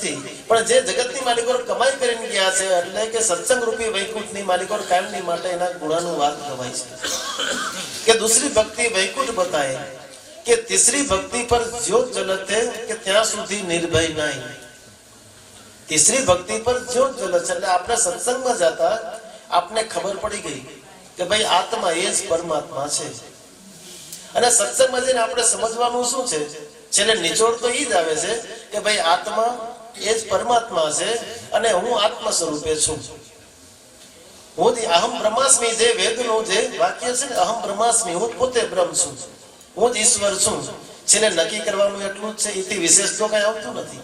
નથી, પણ જે જગતની માલિકો કમાઈ કરીને ગયા છે એટલે કે સત્સંગ રૂપી વૈકુંઠની માલિકો કાયમની માટે એના ગુણાનું વાત ગવાય છે કે दूसरी भक्ति वैकुंठ बताए कि तीसरी भक्ति पर ज्योत जलते कि ત્યાં સુધી निर्भय नहीं। तीसरी भक्ति पर ज्योत जलते એટલે આપણે સત્સંગમાં જતા આપને ખબર પડી ગઈ કે ભાઈ આત્મા એ જ પરમાત્મા છે અને સત્સંગમાં જઈને આપણે સમજવાનું શું છે, છેલ્લે નિચોડ તો ઈ જ આવે છે કે ભાઈ આત્મા એ જ પરમાત્મા છે અને હું આત્મ સ્વરૂપે છું। હું અહમ બ્રહ્માસ્મિ જે વેદનું જે વાક્ય છે ને, અહમ બ્રહ્માસ્મિ હું પોતે બ્રહ્મ છું, હું જ ઈશ્વર છું, છેલ્લે નક્કી કરવાનું એટલું જ છે, એથી વિશેષ તો કઈ આવતું નથી।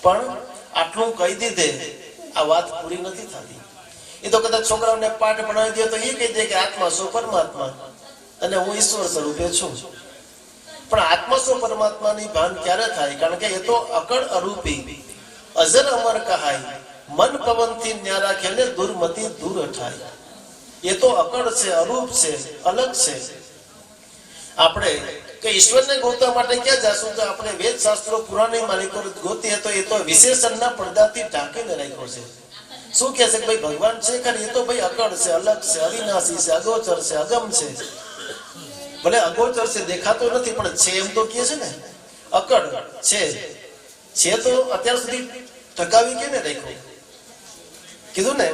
પણ આટલું કહી દીધે આ વાત પૂરી નથી થતી। એ તો કદાચ છોકરાઓને પાઠ ભણાવી દે તો એ કહી દે કે આત્મા સો પરમાત્મા અને હું ઈશ્વર સ્વરૂપે છું, પણ આત્મા સો પરમાત્માની ભાન ક્યારે થાય? કારણ કે એ તો અકળ અરૂપી અજર અમર કહાય, મન પવન થી ન્યારા ખેલે દુર્મતિ દૂર અઠાય। એ તો અકળ છે, અરૂપ છે, અલગ છે। આપણે કે ઈશ્વરને ગોતવા માટે ક્યાં જાશું? તો આપણે વેદ શાસ્ત્રો પુરાણની માલિકો ગોતીએ તો એ તો વિશેષણના પડદાથી ઢાંકીને રાખ્યો છે। શું કહે છે કે ભાઈ ભગવાન છે ખરી, એ તો ભાઈ અકળ છે, અલગ છે, અવિનાશી છે, અગોચર છે, અગમ છે। ભલે અગોચર છે, દેખાતો નથી, પણ છે એમ તો કહે છે ને, અકળ છે તો અત્યાર સુધી ટકાવી કેને રાખ્યો? કીધું ને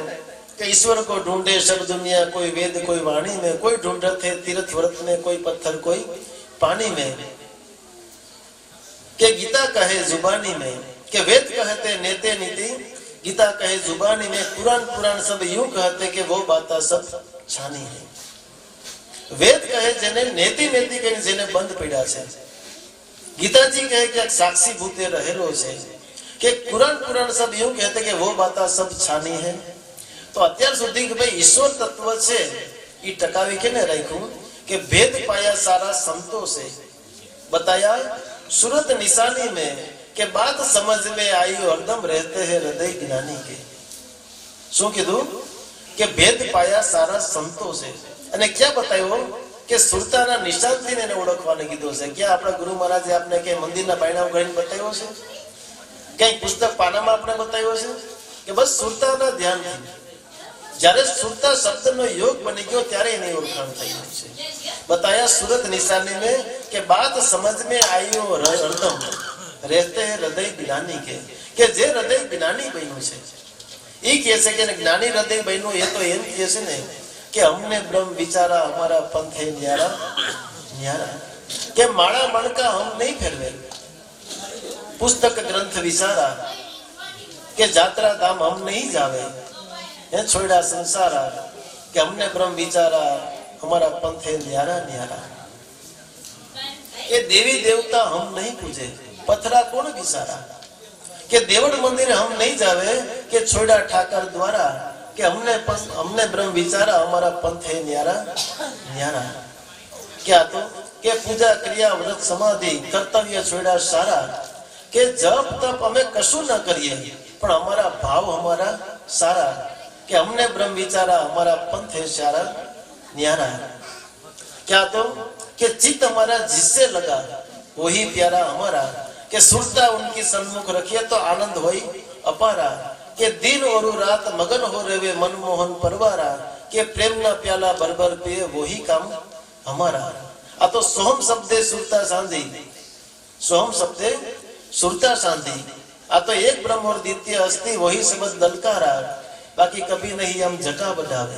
कि ईश्वर को ढूंढे सब दुनिया, कोई वेद कोई वाणी में, कोई ढूंढते थे तीर्थ व्रत में, कोई पत्थर कोई पानी में। के गीता कहे जुबानी में, के वेद कहते नेते नीति, गीता कहे जुबानी में, पुराण पुराण सब यूं कहते कि वो बाता सब छानी है। वेद कहे जेने नेति नेति कहीं जेने बंद पड़ा है, गीताजी कहे कि साक्षी भूते रहेलो है, कि पुराण पुराण सब यूं कहते कि वो बाता सब छानी है। तो અત્યાર સુધી કે ભાઈ ઈશ્વર તત્વ છે એ ટકાવી કેને રાખ્યું? કે ભેદ પાયા સારા સંતો से बताया सूरत निशानी में, के बात समझ में आई हरदम रहते हैं हृदय ज्ञानी के। શું કીધું? કે ભેદ પાયા સારા સંતો છે અને ક્યાં બતાવ્યો? કે સુરતાના નિશાનથી એને ઓળખવાને કીધો છે। ક્યાં આપણા ગુરુ મહારાજે આપણે કે મંદિરના પાયણા ઉગાડીને બતાવ્યો છે? કઈ પુસ્તક પાનામાં આપણે બતાવ્યો છે? કે બસ સુરતાના ધ્યાનથી જ્યારે સુરતા શબ્દનો યોગ બની ગયો ત્યારે એની ઓળખાણ થઈ છે। बताया सूरत निशानी में के बात समझ में आयो हरदम रहते हैं हृदय ज्ञानी के जे हृदय ज्ञानी बन्યું છે એ કહે છે કે જ્ઞાની હૃદય બન્યું એ તો એમ કહે છે ને કે हमने ब्रह्म विचारा हमारा पंथ है न्यारा न्यारा, के माड़ा मणका हम नहीं फेरवे, पुस्तक ग्रंथ विचारा, के जात्रा धाम हम नहीं जावे, छोड़ा संसारा, कि हमने ब्रह्म विचारा हमारा पंथ है न्यारा न्यारा। ये देवी देवता हम नहीं पूजे, पथरा कौन विचारा, कि देवड़ मंदिर हम नहीं जावे, कि छोड़ा ठाकर द्वारा, कि हमने ब्रह्म विचारा हमारा पंथ है न्यारा न्यारा। क्या तो कि पूजा क्रिया व्रत समाधि कर्तव्य छोड़ा सारा, कि जप तप हमें कशु न करिए पर हमारा भाव हमारा सारा, कि हमने ब्रह्म विचारा हमारा पंथ है सारा न्यारा। क्या तो कि चित्त हमारा जिससे लगा वही प्यारा हमारा, कि सुरता उनकी सन्मुख रखिए तो आनंद होई अपारा, कि दिन और रात मगन हो रहे मनमोहन परवारा, कि प्रेम ना प्याला भर पिए वही काम हमारा। आ तो सोहम शब्दे सुरता सांधी, सोहम शब्दे सुरता सांधी, आ तो एक ब्रह्म और द्वितीय अस्थि वही समझ दलकारा। बाकी कभी नहीं हम जटा बढ़ावे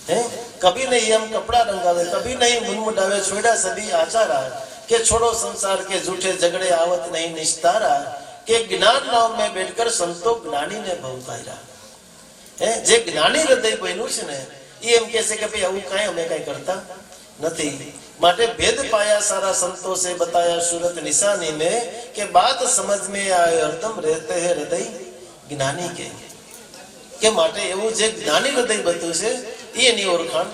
हैं, कभी नहीं हम कपड़ा रंगावे, कभी नहीं मुनमुटावे, छोड़ा सभी आचारा, के छोड़ो संसार के झूठे झगड़े आवत नहीं निस्तारा, के ज्ञान नाव में बैठकर संतो ज्ञानी ने भवतायरा। हैं जे ज्ञानी हृदय बन्યું છે ને એ એમ કહે છે કે ભાઈ આવું કાંઈ અમે કાંઈ કરતા નથી। માટે भेद पाया सारा संतों से बताया सूरत निशानी में, के बात समझ में आए हरदम रहते हैं हृदय ज्ञानी के માટે એવું જે જ્ઞાની હૃદય બન્યું છે એ એની ઓળખાણ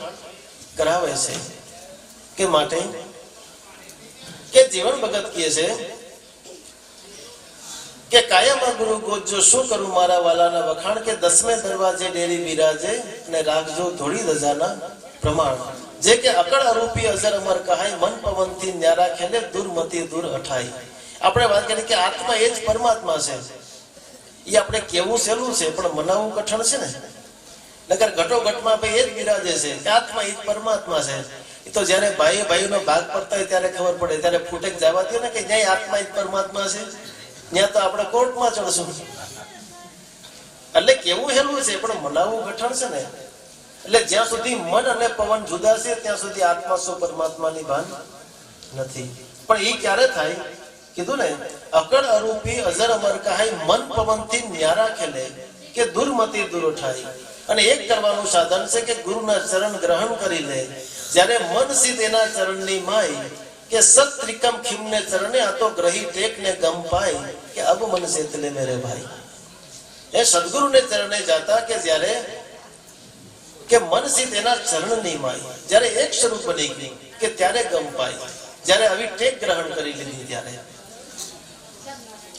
કરાવે છે। કે માટે કે જીવન ભગત કહે છે કે કાયમા ગુરુ ગોજો શું કરું મારા વાલાના વખાણ, કે 10મે દરવાજે ડેરી બિરાજે અને રાખજો ધોળી ધજાના પ્રમાણ, જે કે અકળ અરૂપી અજર અમર કહાય, મન પવનથી ન્યારા ખેલે દુર્મતિ દૂર હઠાય। આપણે વાત કરી કે આત્મા એ જ પરમાત્મા છે, એ આપણે કેવું સહેલું છે પણ મનાવવું કઠણ છે ને. નકર ઘટોઘટમાં ભાઈ એ જ બિરાજે છે કે આત્મા એ જ પરમાત્મા છે. એ તો જયારે ભાઈ ભાઈનો ભાગ પડતા હોય ત્યારે ખબર પડે, ત્યારે ફૂટેક જવા દે ને કે જ્યાં આત્મા એ જ પરમાત્મા છે, ત્યાં તો આપણે કોર્ટમાં ચડશું. એટલે કેવું હેલું છે પણ મનાવવું કઠણ છે ને. એટલે જ્યાં સુધી મન અને પવન જુદા છે ત્યાં સુધી આત્મા સો પરમાત્માની ભાન નથી. પણ એ ક્યારે થાય? કીધું ને, અકળ અરૂપી અજર અમર કહાય, મન પવન થી ન્યારા ખેલે કે દુર્મતી દૂર ઉઠાય. અને એક કરવાનું સાધન છે કે ગુરુના ચરણ ગ્રહણ કરી લે. જ્યારે મન સીધ એના ચરણની માય કે સત ત્રિકમ ખીમને ચરણે આ તો ગ્રહી ટેક ને ગમ પાય કે અબ મન સેતલે મેરે ભાઈ. એ સદગુરુને ચરણે જાતા કે જ્યારે કે મન સીધ એના ચરણની માય જ્યારે એક સ્વરૂપ બની ગઈ કે ત્યારે ગમ પાય, જ્યારે આવી ટેક ગ્રહણ કરી લીધી ત્યારે.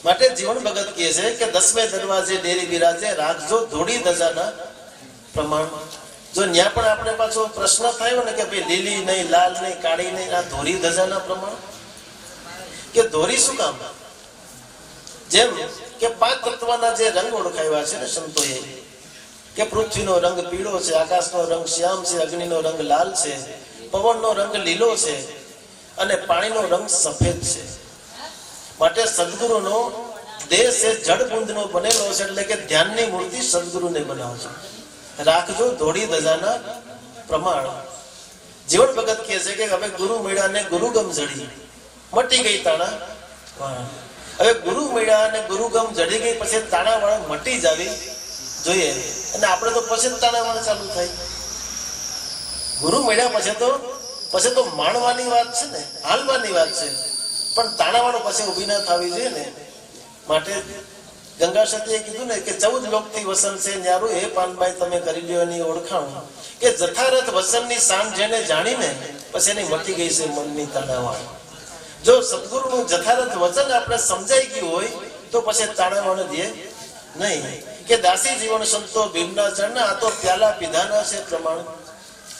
માટે જીવન ભગત કહે છે કે 10મે દરવાજે ડેરી બિરાજે, રાખજો ધોળી ધજાના પ્રમાણ. જો ન્યા પણ આપણે પાછો પ્રશ્ન થયો ને કે ભાઈ લીલી નહીં, લાલ નહીં, કાળી નહીં, આ ધોળી ધજાના પ્રમાણ કે ધોરી શું કામ? જેમ કે 5 તત્વના જે રંગ ઓળખાવ્યા છે ને સંતોએ, કે પૃથ્વીનો રંગ પીળો છે, આકાશનો રંગ શ્યામ છે, અગ્નિનો રંગ લાલ છે, પવનનો રંગ લીલો છે અને પાણીનો રંગ સફેદ છે. માટે સદગુરુનો દેહ છે જળબુંદનો બનેલો છે, એટલે કે ધ્યાનની મૂર્તિ સદગુરુને બનાવજો, રાખજો ધોળી ધજાના પ્રમાણ. જીવન ભગત કહે છે કે હવે ગુરુ મળ્યા ને ગુરુગમ જડી, મટી ગઈ તાણા વાળા. હવે ગુરુ મળ્યા અને ગુરુગમ જડી ગઈ પછી તાણા વાળા મટી જાવી જોઈએ. અને આપણે તો પછી તાણા વાળા ચાલુ થાય. ગુરુ મળ્યા પછી તો માણવાની વાત છે ને, હાલવાની વાત છે, પણ તાણાવાળો પછી ઉભી ના થવી જોઈએ ને. માટે ગંગા સતીએ કીધું ને કે 14 લોકથી વસન છે ન્યારું, હે પાનભાઈ તમે કરી લ્યો એની ઓળખાણ. કે જથારથ વસનની શાન જેને જાણીને પછી એની મટી ગઈ છે મનની તાણાવાળ. જો સદગુરુનું જથારથ વચન આપણે સમજાઈ ગયું હોય તો પછી તાણાવાળ દે નહીં. કે દાસી જીવન સંતો ભીમના ચરણના, આ તો પ્યાલા પીધાના છે પ્રમાણ.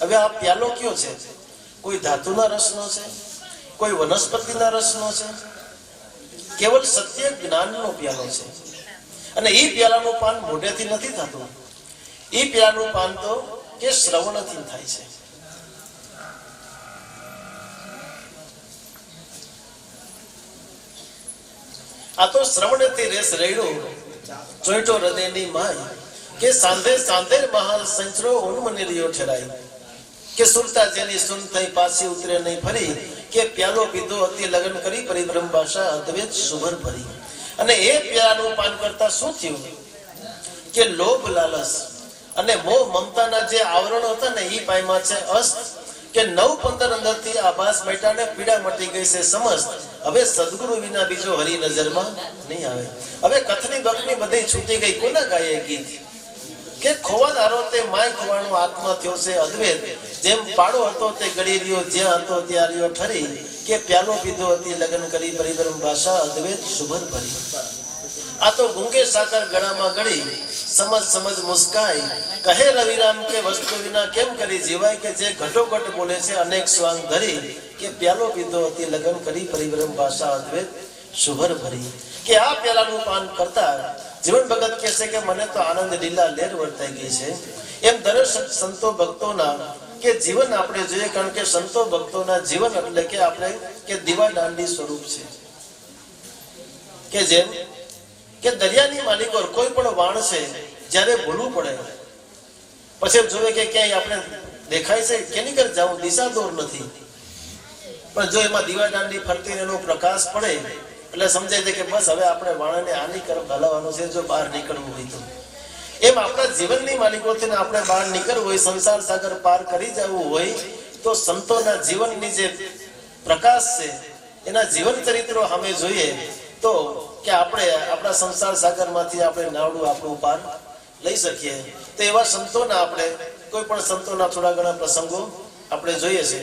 હવે આ પ્યાલો કયો છે? કોઈ ધાતુના રસનો છે, કોઈ વનસ્પતિના રસનો છે, કેવલ સત્ય જ્ઞાનનો પ્યાલો છે. અને એ પ્યાલાનું પાન મોઢેથી નથી થતું, એ પ્યાલાનું પાન તો કે શ્રવણથી થાય છે. આ તો શ્રવણથી રેસ રેડો ચોઈટો હૃદયની માય, કે સાંધે સાંધે મહાલ સંચરો ઉન્મની રિયો ઠરાય. કે સુરતા જેની સુન થઈ પાછી ઉતરે નહીં ફરી, કે પ્યાલો પીધો અતિ લગન કરી પરિભ્રમ ભાષા અદ્વૈત સુભર ભરી. અને એ પ્યાલાનું પાન કરતા શું થયું? કે લોભ લાલચ અને મોહ મમતાના જે આવરણો હતા ને એ પાયમાં છે અસ્ત. કે 9-15 અંદરથી આભાસ મટ્યા, પીડા મટી ગઈ છે સમસ્ત. હવે સદગુરુ વિના બીજો હરી નજરમાં નહીં આવે. હવે કથની બકની બધી છૂટી ગઈ, કોના ગાયે ગીત? કે ખોવાદારો તે માય ખોવાનો આત્મા થયો છે અદ્વૈત. જેમ પાડો હતો તે ગળી રહ્યો, જ્યાં હતો ત્યાં રહ્યો ઠરી. કે પ્યાલો પીધો હતી લગન કરી પરિભ્રમ ભાષા અદ્વૈત સુભર ભરી. આ તો ગુંગે સાકર ગળામાં ગળી, સમજ મુસ્કાઈ. કહે રવિરામ કે વસ્તુ વિના કેમ કરી જીવાય. કે જે ઘટોઘટ બોલે છે અનેક સ્વાંગ ધરી. કે પ્યાલો પીધો હતી લગન કરી પરિભ્રમ ભાષા અદ્વૈત સુભર ભરી. કે આ પ્યાલાનું પાન કરતા જીવન ભગત કહે છે કે મને તો આનંદ લીલા લહેર વર્તાઈ ગઈ છે. એમ દરેક સંતો ભક્તોના કે જીવન આપણે જોઈએ, કારણ કે સંતો ભક્તોના જીવન એટલે કે આપણે કે દીવા દાંડી સ્વરૂપ છે. કે જેમ કે દરિયાની માલિકો કોઈ પણ વાણ છે જ્યારે ભૂલવું પડે પછી જોવે કે ક્યાંય આપણે દેખાય છે કેની કર જાવું, દિશા દોર નથી, પણ જો એમાં દીવા દાંડી ફરતી એનો પ્રકાશ પડે એટલે સમજાય છે કે બસ હવે આપણે વાણને આની તરફ હલાવવાનું છે, જો બહાર નીકળવું હોય તો. એમ આપણા જીવનની માલિકોથી આપણે બહાર નીકળવું હોય, સંસાર સાગર પાર કરી જવું હોય તો સંતોના જીવનની જે પ્રકાશ છે એના જીવન ચરિત્રો અમે જોઈએ તો કે આપણે આપણા સંસાર સાગરમાંથી આપણે નાવડું આપણું પાર લઈ શકીએ. તો એવા સંતોના આપણે કોઈ પણ સંતોના થોડા ઘણા પ્રસંગો આપણે જોઈએ છે.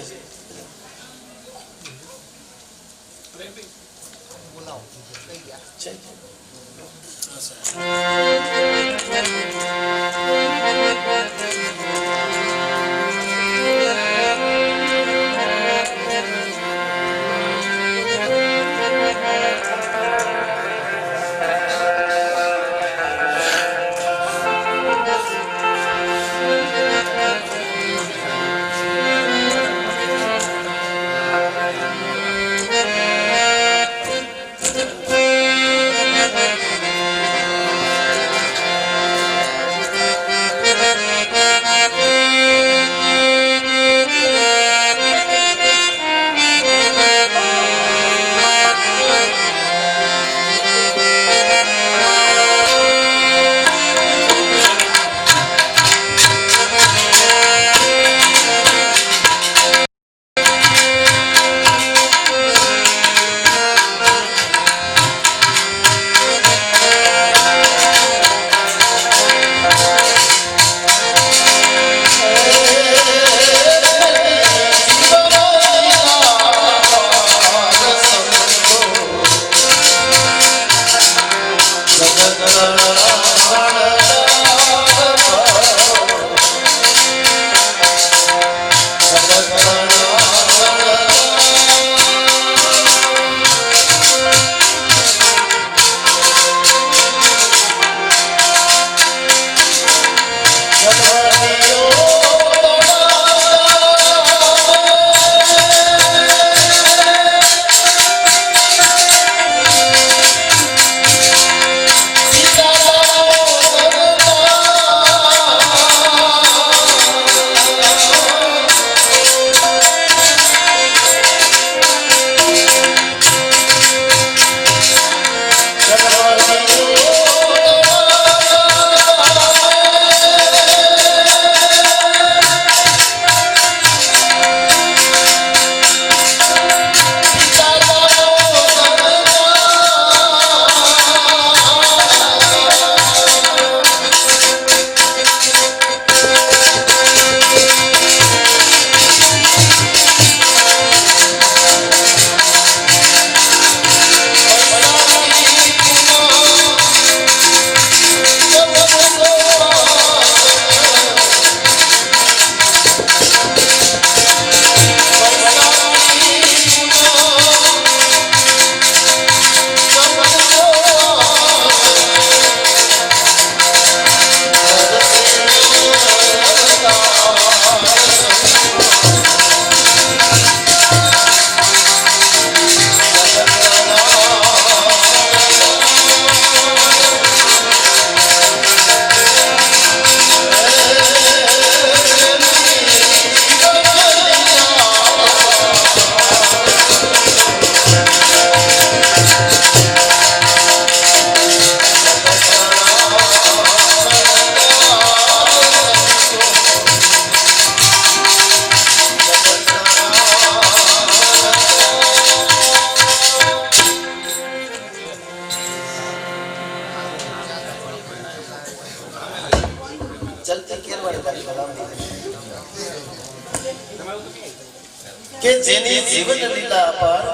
કે જેની જીવન લીલા અપાર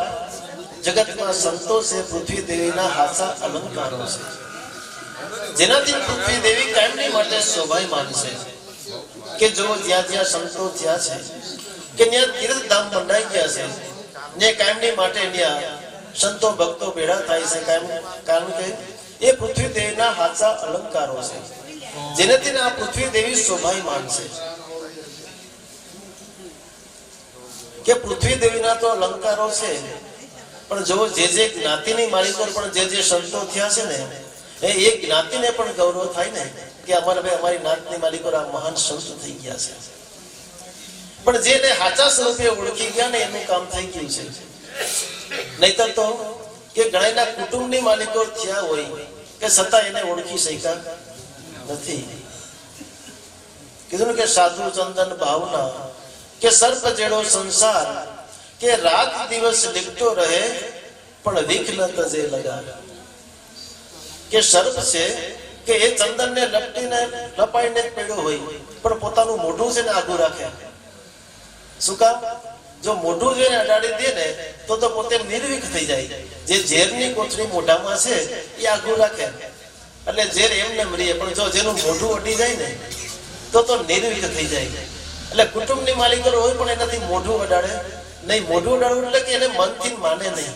જગતમાં સંતો છે પૃથ્વી દેવીના હાચા અલંકારો છે, જેનાથી પૃથ્વી દેવી કાયમની માટે શોભાયમાન છે. કે જો જ્યાં જ્યાં સંતો થયા છે કે ત્યાં તીર્થધામ બંધાઈ ગયા છે ને કાયમની માટે ત્યાં સંતો ભક્તો ભેળા થાય છે કારણ કે એ પૃથ્વી દેવીના હાચા અલંકારો છે, જેનાથી આ પૃથ્વી દેવી શોભાયમાન છે. કે પૃથ્વી દેવીના તો અલંકારો છે, પણ જો જે જ્ઞાતિની માલિકો પણ જે સંતો થયા છે ને એ જ્ઞાતિને પણ ગૌરવ થાય ને કે અમારી જ્ઞાતિની માલિકો આ મહાન સંત થઈ ગયા છે. પણ જેને હાચા સ્વરૂપે ઓળખી ગયા ને એનું કામ થઈ ગયું છે. નહીતર તો કે ઘણાના કુટુંબની માલિકો થયા હોય કે છતાં એને ઓળખી શક્યા નથી. કીધું કે સાધુ ચંદન ભાવના કે સર્પ જેડો સંસાર કે રાત દિવસ લીપતો રહે પણ વિઘ્ન તજે લગા. કે સર્પ છે કે એ ચંદનને લપટીને લપાઈને પડ્યો હોય પણ પોતાનું મોઢું છે ને આગું રાખે. શું કામ? જો મોઢું જોઈને અડાડી દે ને તો પોતે નિર્વિક થઈ જાય. જે ઝેરની કોથળી મોઢામાં છે એ આગું રાખે એટલે ઝેર એમને મરીએ, પણ જો જેનું મોઢું અડી જાય ને તો નિર્વિક થઈ જાય. એટલે કુટુંબની માલિકો હોય પણ એનાથી મોઢું અડાડે નહીં. મોઢું અડાડવું એટલે કે એને મનથી માને નહીં.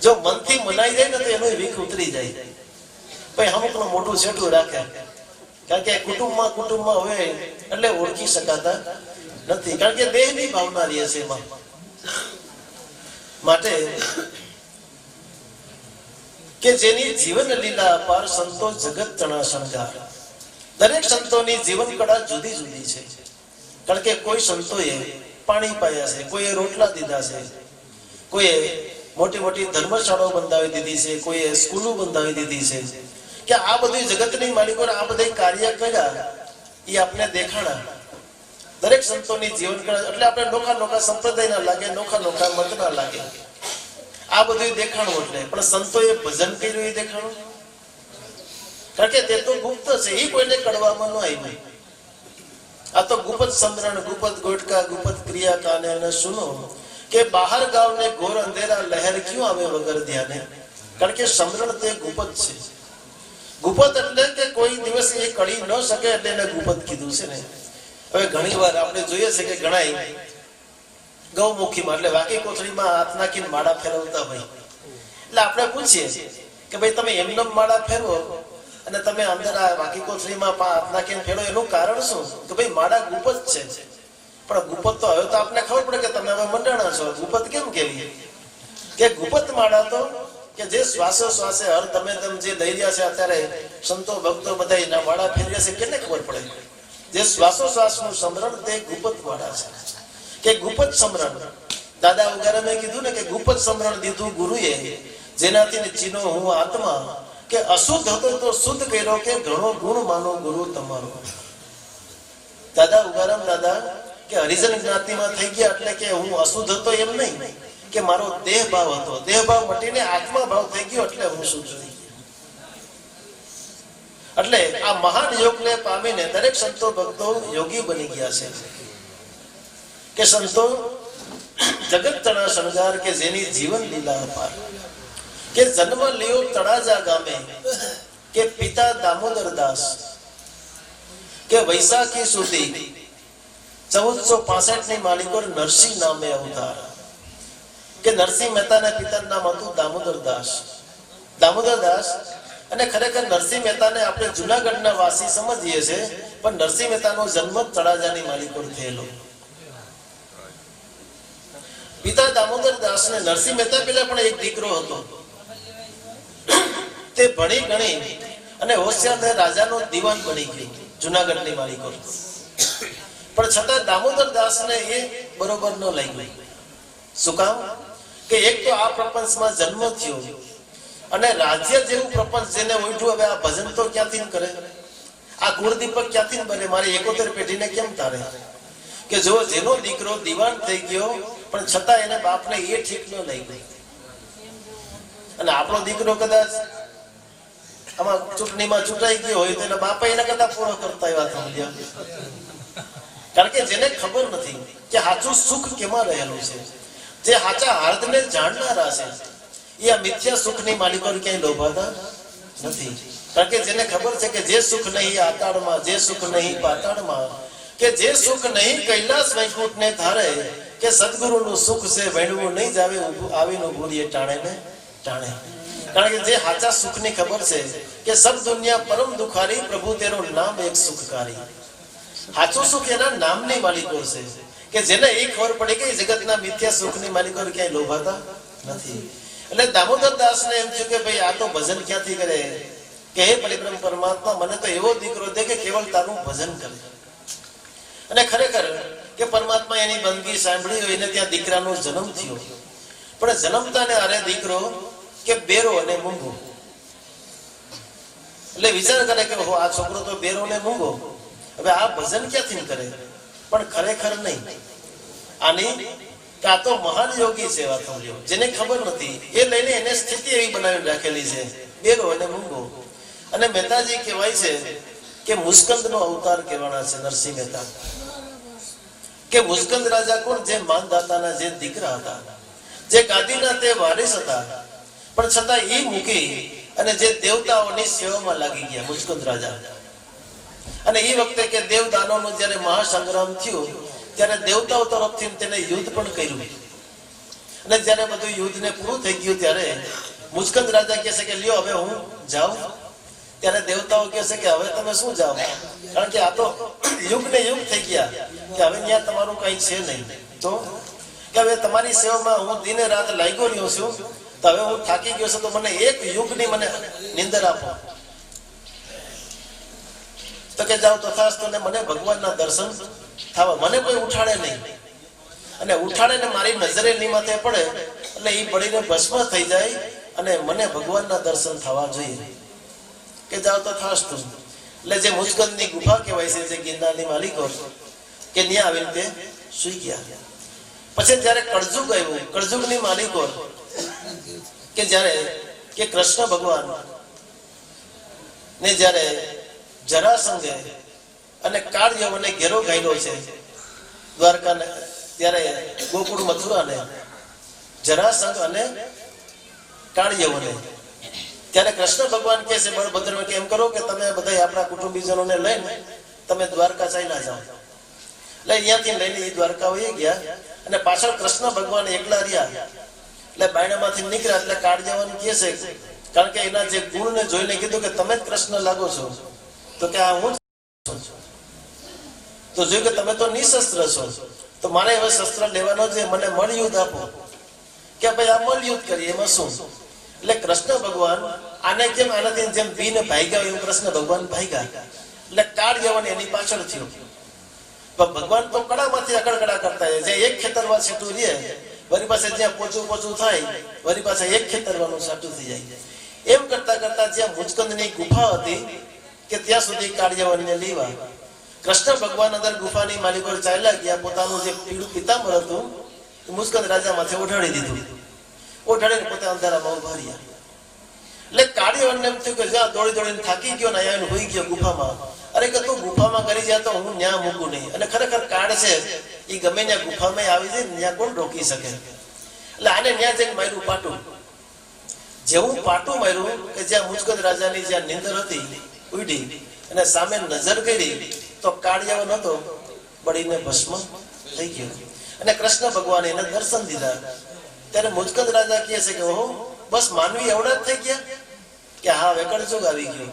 જો મનથી મનાઈ જાય ને તો એનું વીક ઉતરી જાય. ભાઈ અમુકનું મોઢું છેટું રાખે કારણ કે કુટુંબમાં હોય એટલે ઓળખી શકાતા નથી, કારણ કે દેહની ભાવના રહે છે એમાં. માટે કે જેની જીવન લીલા અપાર સંતો જગત ચણા શણગાર. દરેક સંતોની જીવન કળા જુદી જુદી છે, કારણ કે કોઈ સંતોએ પાણી પાયા છે, કોઈએ રોટલા દીધા છે, કોઈએ મોટી મોટી ધર્મશાળાઓ બંધાવી દીધી છે, કોઈએ સ્કૂલો બંધાવી દીધી છે. કે આ બધી જગતની માલિકો આ બધા કાર્ય કર્યા એ આપણે દેખાણા. દરેક સંતોની જીવન કળા એટલે આપણે નોખા સંપ્રદાય ના લાગે, નોખા મત ના લાગે, આ બધું દેખાણું. એટલે પણ સંતોએ ભજન કર્યું એ દેખાણું, કારણ કે તે તો ગુપ્ત છે, એ કોઈને કડવામાં ન આવી. આ તો ગુપ્ત સમરણ, ગુપ્ત ગોટકા, ગુપ્ત ક્રિયા કાને અને સુનો કે બહાર ગાવ ને ઘોર અંધેરા લહેર ક્યું આવે વગર ધ્યાને. કારણ કે સમરણ તે ગુપ્ત છે. ગુપ્ત એટલે કે કોઈ દિવસ એ કડી ન શકે એટલે એને ગુપ્ત કીધું છે ને. હવે ઘણી વાર આપણે જોઈએ છે કે ઘણા ગૌમુખીમાં એટલે વાકી કોથળીમાં હાથ નાખીને માળા ફેરવતા હોય. એટલે આપણે પૂછીએ કે ભાઈ તમે એમને માળા ફેરવો અને તમે અંદર આ વાકી કોથળીમાં હાથ નાખીને ફેરવો, એનું કારણ શું? કે ભાઈ માળા ગુપ્ત છે. પણ ગુપ્ત તો હવે તો આપણે ખબર પડે કે તમે હવે મંડાણા છો. ગુપ્ત કેમ કેવી? કે ગુપ્ત માળા તો કે જે શ્વાસો શ્વાસે હર તમે જે લઈ રહ્યા છે અત્યારે સંતો ભક્તો બધા એના માળા ફેરવ્યા છે, કેને ખબર પડે? જે શ્વાસો શ્વાસનું સમરણ તે ગુપ્ત માળા છે. કે ગુપ્ત સમરણ દાદા વગેરે મેં કીધું ને કે ગુપ્ત સમરણ દીધું ગુરુએ, જેનાથી ચીનો હું આત્મા કે અશુદ્ધ હતો તો શુદ્ધ કર્યો કે ઘણો ગુણ માનો ગુરુ તમારો. દાદા ઉગારામ દાદા કે હરિજન જ્ઞાતિમાં થઈ ગયા એટલે કે હું અશુદ્ધ હતો એમ નહીં, કે મારો દેહ ભાવ હતો, દેહ ભાવ મટીને આત્મા ભાવ થઈ ગયો એટલે હું શુદ્ધ થઈ ગયો. એટલે આ મહાન યોગને પામીને દરેક સંતો ભક્તો યોગી બની ગયા છે. કે સંતો જગત તણા શણગાર કે જેની જીવન લીલા અપાર. કે જન્મ લ્યો તળાજા ગામે કે પિતા દામોદર દાસ કે વૈશાખી સુધી 1465 ની માલિકો નરસિંહ નામે અવતાર. કે નરસિંહ મહેતાના પિતાનું નામ હતું દામોદર દાસ. અને ખરેખર નરસિંહ મહેતાને આપણે જુનાગઢના વાસી સમજીએ છીએ, પણ નરસિંહ મહેતાનો જન્મ તળાજાની માલિકો થયેલો. પિતા દામોદર દાસ ને નરસિંહ મહેતા પેલા પણ એક દીકરો હતો. તે ભણી ગણી અને હોશિયાર રાજાનો દીવાન બની ગયો જુનાગઢની માલિકો. પણ છતાં દામોદર દાસ ને એ બરોબર ન લાગ્યું. શું કામ? કે એક તો આ પ્રપંચમાં જન્મ થયો અને રાજ્ય જેવું પ્રપંચ જેને ઉઠ્યું, હવે આ ભજન તો ક્યાંથી કરે, આ કુળદીપક ક્યાંથી બને, મારી 71 પેઢીને કેમ તારે? કે જો જેનો દીકરો દીવાન થઈ ગયો પણ છતાં એને બાપને એ ઠીક ન લાગ્યું. અને આપણો દીકરો કદાચ આમાં ચૂંટણીમાં ચૂંટાઈ ગયો હોય તો એના બાપા એના કરતા પૂરો કરતા એવા સમજ્યા. કારણ કે જેને ખબર નથી કે સાચું સુખ કેમાં રહેલું છે, જે સાચા હાર્દને જાણનારા છે, એ આ મિથ્યા સુખની માલિકો ક્યાંય લોભાતા નથી. કારણ કે જેને ખબર છે કે જે સુખ નહીં આતાળમાં, જે સુખ નહીં પાતાળમાં, કે જે સુખ નહીં કૈલાસ વૈકુંઠ ને ધારે, કે સદગુરુનું સુખ છે વહેણવું નહીં જાવે આવીને ભૂરીએ ટાણે ને ટાણે. કારણ કે જે સાચા સુખની ખબર છે કે સબ દુનિયા પરમ દુખારી, પ્રભુ તેરું નામ એક સુખકારી. સાચું સુખ એના નામની માલિકો છે, કે જેને એ ખબર પડી કે જગતના મિથ્યા સુખની માલિકો ક્યાંય લોભાતા નથી. એટલે દામોદર દાસને એમ થયું કે ભાઈ આ તો ભજન ક્યાંથી કરે, કે હે પરિબ્રહ્મ પરમાત્મા મને તો એવો દીકરો દે કે કેવળ તારું ભજન કરે. અને ખરેખર કે પરમાત્મા એની બંદગી સાંભળી હોય ને ત્યાં દીકરાનો જન્મ થયો, પણ જન્મતા ને અરે દીકરો કે બેરો અને મૂંગો. એટલે વિચાર કરે કે આ છોકરો તો બેરો ને મૂંગો, હવે આ ભજન ક્યાંથી કરે? પણ ખરેખર નહીં, આની કે આ તો મહાન યોગી છે વાત સમજો, જેને ખબર નથી એ લઈને એને સ્થિતિ એવી બનાવી રાખેલી છે, બેરો અને મૂંગો. અને મહેતાજી કહેવાય છે કે મુસ્કંદ નો અવતાર કહેવાના છે નરસિંહ મહેતા. કે મુસ્કંદ રાજા કોણ? જે માનદાતાના જે દીકરા હતા, જે ગાદીના તે વારિસ હતા, પણ છતાં એ મૂકી અને જે દેવતાઓની સેવામાં લાગી ગયા મુસ્કંદ રાજા. અને એ વખતે કે દેવદાનોનો જ્યારે મહાસંગ્રામ થયો ત્યારે દેવતાઓ તરફથી તેને યુદ્ધ પણ કર્યું. અને જ્યારે બધું યુદ્ધ ને પૂરું થઈ ગયું ત્યારે મુસ્કંદ રાજા કહે છે કે લ્યો હવે હું જાઉં. ત્યારે દેવતાઓ કહે છે કે હવે તમે શું જાઓ, કારણ કે આ તો યુગ ને યુગ થઈ ગયા, કે હવે ત્યાં તમારું કઈ છે નહીં. તો કે હવે તમારી સેવામાં હું દિને રાત લાગ્યો રહ્યો છું, તો હવે હું થાકી ગયો છું, તો મને એક યુગની મને નિંદર આપો. તો કે જાઓ તથાસ્તુ, ને મને ભગવાનના દર્શન થવા, મને કોઈ ઉઠાડે નહીં, અને ઉઠાડે ને મારી નજરે ની માથે પડે એટલે એ બળીને ભસ્મ થઈ જાય અને મને ભગવાનના દર્શન થવા જોઈએ. કે જાઓ તથાસ્તુ. એટલે જે મુસ્કંદની ગુફા કહેવાય છે, જે ગિરનારની માલિકો કે ત્યાં આવીને તે સુઈ ગયા. પછી જયારે કળજુગ આવ્યું, કળજુગની માલિકો કે જયારે કે કૃષ્ણ ભગવાન ને જયારે જરાસંઘે અને કાળ યવને ઘેરો ગાયલો છે દ્વારકાને, ત્યારે ગોકુળ મથુરાને જરાસંઘ અને કાળ યવને, ત્યારે કૃષ્ણ ભગવાન કહે છે બળભદ્ર કે એમ કરો કે તમે બધા આપણા કુટુંબીજનોને લઈને તમે દ્વારકા ચાલ્યા જાઓ. એટલે અહીંયાથી લઈને એ દ્વારકા વહી ગયા અને પાછળ કૃષ્ણ ભગવાન એકલા રહ્યા. એટલે બાયણામાંથી નીકળ્યા એટલે કાળ યવન કહે છે, કારણ કે એના જે ગુણને જોઈને કીધું કે તમે જ કૃષ્ણ લાગો છો, તો કે આ હું તો જોયું કે તમે તો નિશસ્ત્ર છો, તો મારે હવે શસ્ત્ર લેવાનો છે, મને મળયુદ્ધ આપો. કે ભાઈ આ મળયુદ્ધ કરીએ એમાં શું? એટલે કૃષ્ણ ભગવાન આને કેમ આનાથી જેમ બીને ભાગ્યા હોય એમ કૃષ્ણ ભગવાન ભાગ્યા. એટલે કાળ યવન એની પાછળ થયો. ભગવાન તો કડામાંથી અકડકડા કરતા જાય, જે એક ખેતરમાં છેટું રહે વળી પાસે જ્યાં પોચું થાય વળી પાસે એક ખેતરવાનું સાટું થઈ જાય. એમ કરતા કરતા જ્યાં મુચકંદની ગુફા હતી કે ત્યાં સુધી કાળ યવનને લેવા કૃષ્ણ ભગવાન અંદર ગુફાની માલિકો ચાલ્યા ગયા. પોતાનું જે પીળું પિતાંબર હતું મુસ્કંદ રાજા માથે ઓઢાડી દીધું, ઓઢાડીને પોતે અંધારામાં ઉભા રહ્યા. એટલે કાળ યવનને એમ થયું કે જ્યાં દોડી દોડીને થાકી ગયો ને અહીંયા હોઈ ગયો ગુફામાં. અરે કે તું ગુફામાં કરી જાય તો હું ન્યા મૂકું નહીં. અને ખરેખર કાળ છે એ ગમે ત્યાં ગુફામાં આવી જાય ને ત્યાં કોણ રોકી શકે? એટલે આને ન્યા જઈને માર્યું પાટું. જેવું પાટું માર્યું કે જ્યાં મુસ્કંદ રાજાની જ્યાં નિંદર હતી ઉડી અને સામે નજર કરી તો કાળ યવન હતો બળીને ભસ્મ થઈ ગયો. અને કૃષ્ણ ભગવાને એને દર્શન દીધા. ત્યારે મુસ્કંદ રાજા કહે છે કે ઓહો બસ માનવી એવડા જ થઈ ગયા કે હા હવે કળજુગ આવી ગયો.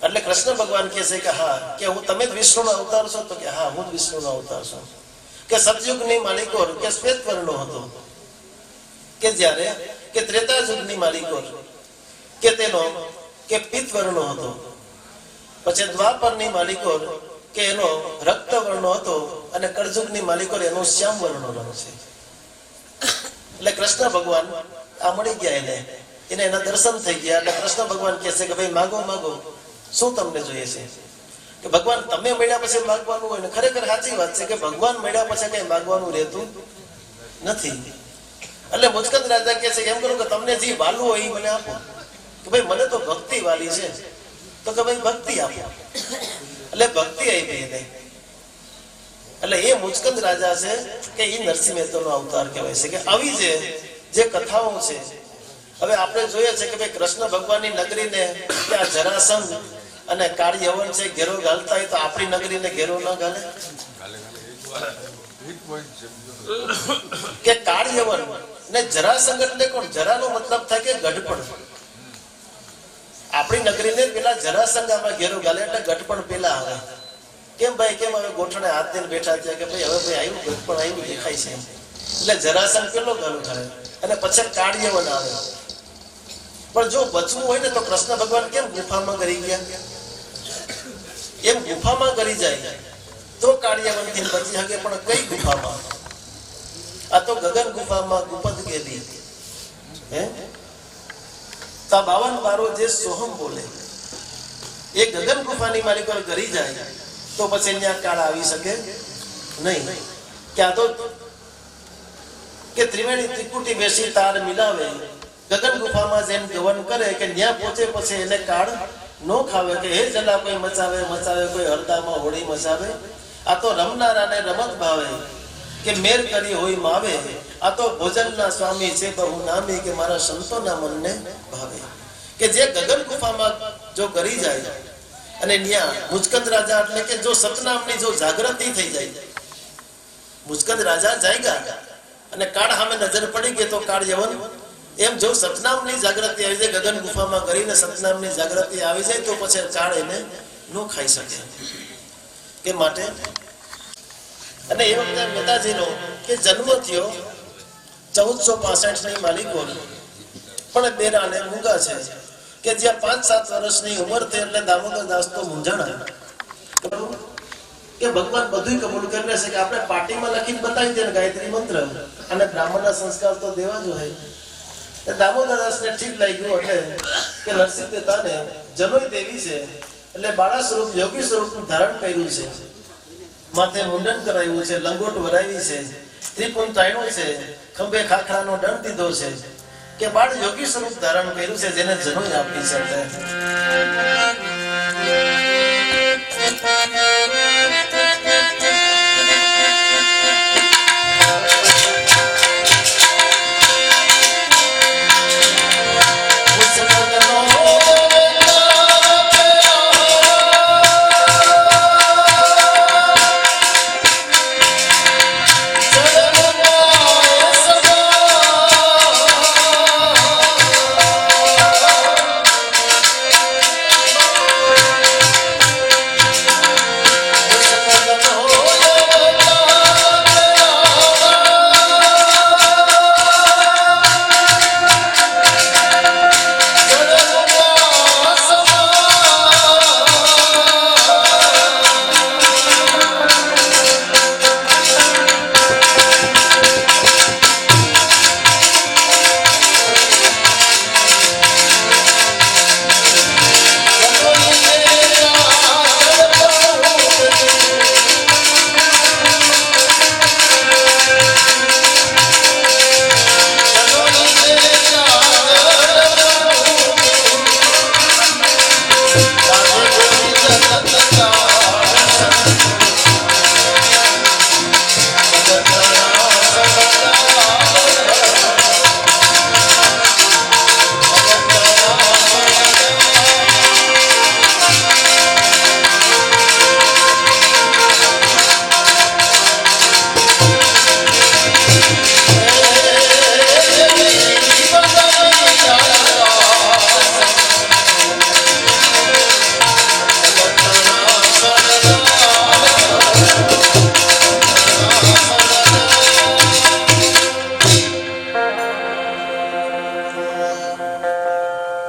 એટલે કૃષ્ણ ભગવાન કહે છે કે હા કે હું તમે જ વિષ્ણુનો અવતાર છો? તો કે હા હું જ વિષ્ણુનો અવતાર છું. કે સતયુગની માલિકો કે શ્વેત વર્ણો હતો, કે જ્યારે કે ત્રેતા યુગની માલિકો કે તેનો કે પિત્ત વર્ણો હતો, પછી દ્વાપરની માલિકો કે એનો રક્ત વર્ણો હતો, અને કળજુગની માલિકો એનો શ્યામ વર્ણો રંગ છે. એટલે કૃષ્ણ ભગવાન આ મળી ગયા એને એના દર્શન થઈ ગયા. એટલે કૃષ્ણ ભગવાન કહે છે કે ભાઈ માગો માગો, શું તમને જોઈએ છે? કે ભગવાન તમે મળ્યા પછી માગવાનું હોય ને. ખરેખર સાચી વાત છે કે ભગવાન મળ્યા પછી કઈ માગવાનું રહેતું નથી. એટલે મુસ્કંદ રાજા કહે છે કે એમ કરો કે તમને જે વાલું હોય એ મને આપો. કે ભાઈ મને તો ભક્તિ વાલી છે, તો કે ભાઈ ભક્તિ આપો. એટલે ભક્તિ આપી એને. એટલે એ મુચકંદ રાજા છે કે એ નરસિંહ મહેતાનો અવતાર કહેવાય છે. કે આવી જે કથાઓ છે. હવે આપણે જોઈએ છે કે ભાઈ કૃષ્ણ ભગવાનની નગરીને ત્યાં જરાસંઘ અને કાળયવન છે ઘેરો ગાલતા હોય તો આપણી નગરીને ઘેરો ના ગાલે. કે કાળયવન ને જરાસંઘ એટલે કોણ? જરાનો મતલબ થાય કે ગઢપણ. આપણી નગરીને પેલા જરાસંઘ આમાં ઘેરો ગાલે એટલે ગઢપણ પેલા આવે. કેમ ભાઈ કેમ? હવે ગોઠણે હાથ દઈને બેઠા થયા કે ભાઈ હવે ભાઈ આવ્યું ગઢપણ આવ્યું દેખાય છે એટલે જરાસંઘ પેલો ગાલો થાય અને પછી કાળયવન આવે. પણ જો બચવું હોય ને તો કૃષ્ણ ભગવાન કેમ ગુફામાં કરી ગયા? એમ ગુફામાં કરી જાય તો કાળિયાવન થી બચી શકે. પણ કઈ ગુફામાં? આ તો ગગન ગુફામાં ગુપત ગેલી હે તા 52 બારો જે સોહમ બોલે એ ગગન ગુફાની માલિક પર કરી જાય તો પછી ત્યાં કાળ આવી શકે નહીં. ક્યાં તો કે ત્રિવેણી ત્રિકુટી બેસી તાર મિલાવે ગગન ગુફામાં જેમ ગવન કરે કે ત્યાં પહોંચે પછી એને કાળ નો ખાવે. કે હે જલા કોઈ મચાવે મચાવે કોઈ હરદામાં હોળી મચાવે. આ તો રમનારાને રમત ભાવે કે મેર કરી હોય માવે. આ તો ભોજનના સ્વામી છે બહુ નામી કે મારા સંતોના મનને ભાવે. કે જે ગગન ગુફામાં જો કરી જાય અને ત્યાં મુચકંદ રાજા એટલે કે જો સતનામની જો જાગૃતિ થઈ જાય, મુચકંદ રાજા જાગ્યા અને કાળ સામે નજર પડી ગઈ તો કાળયવન એમ જો સતનામની જાગૃતિ આવી જાય ગગન ગુફામાં કરીને સતનામની જાગૃતિ આવી જાય તો પછી કાળ એને નો ખાઈ શકે. કે માટે અને એ વખતે માતાજીનો કે જન્મ થયો 1465 ની માલિકો પણ બેરા અને મૂંગા છે કે જ્યાં 5-7 વર્ષની ઉંમર થઈ એટલે દામોદર દાસ તો મૂંઝાણા કે ભગવાન બધું કબૂલ કરી લેશે કે આપણે પાટીમાં લખીને બતાવી દે ગાયત્રી મંત્ર અને બ્રાહ્મણના સંસ્કાર તો દેવા જ હોય. દામોદર દાસને ઠીક લાગ્યું એટલે કે નરસિંહ મહેતાને જનોઈ દેવી છે એટલે બાળા સ્વરૂપ યોગી સ્વરૂપનું ધારણ કર્યું છે. માથે મુંડન કરાવ્યું છે, લંગોટ વરાવી છે, ત્રિપુન તાણ્યો છે, ખંભે ખાખરાનો દંડ દીધો છે કે બાળ યોગી સ્વરૂપ ધારણ કર્યું છે જેને જનોઈ આપી છે.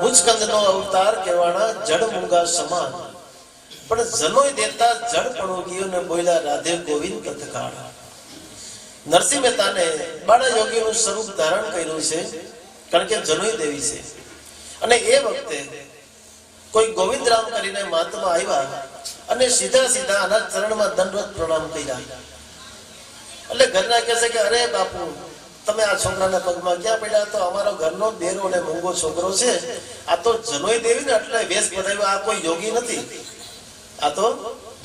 મુચકંદનો અવતાર કહેવાના જડ મૂંગા સમાન પણ જનોઈ દેતા જડ પણોગીઓ ને બોલ્યા રાધે ગોવિંદ તત્કાળ. નરસિંહ મહેતાને બાળ યોગીનું સ્વરૂપ ધારણ કર્યું છે કારણ કે જનોઈ દેવી છે. અને એ વખતે કોઈ ગોવિંદરામ કરીને મહાત્મા આવ્યા અને સીધા સીધા આના ચરણમાં દંડવત પ્રણામ કર્યા. એટલે ઘરના કહે છે કે અરે બાપુ તમે આ છોકરાના પગમાં ક્યાં પડ્યા? તો અમારો ઘરનો દેરો અને મૂંગો છોકરો છે. આ તો જનોઈ દેવી ને એટલે વેશ પહેરાવ્યો. આ કોઈ યોગી નથી. આ તો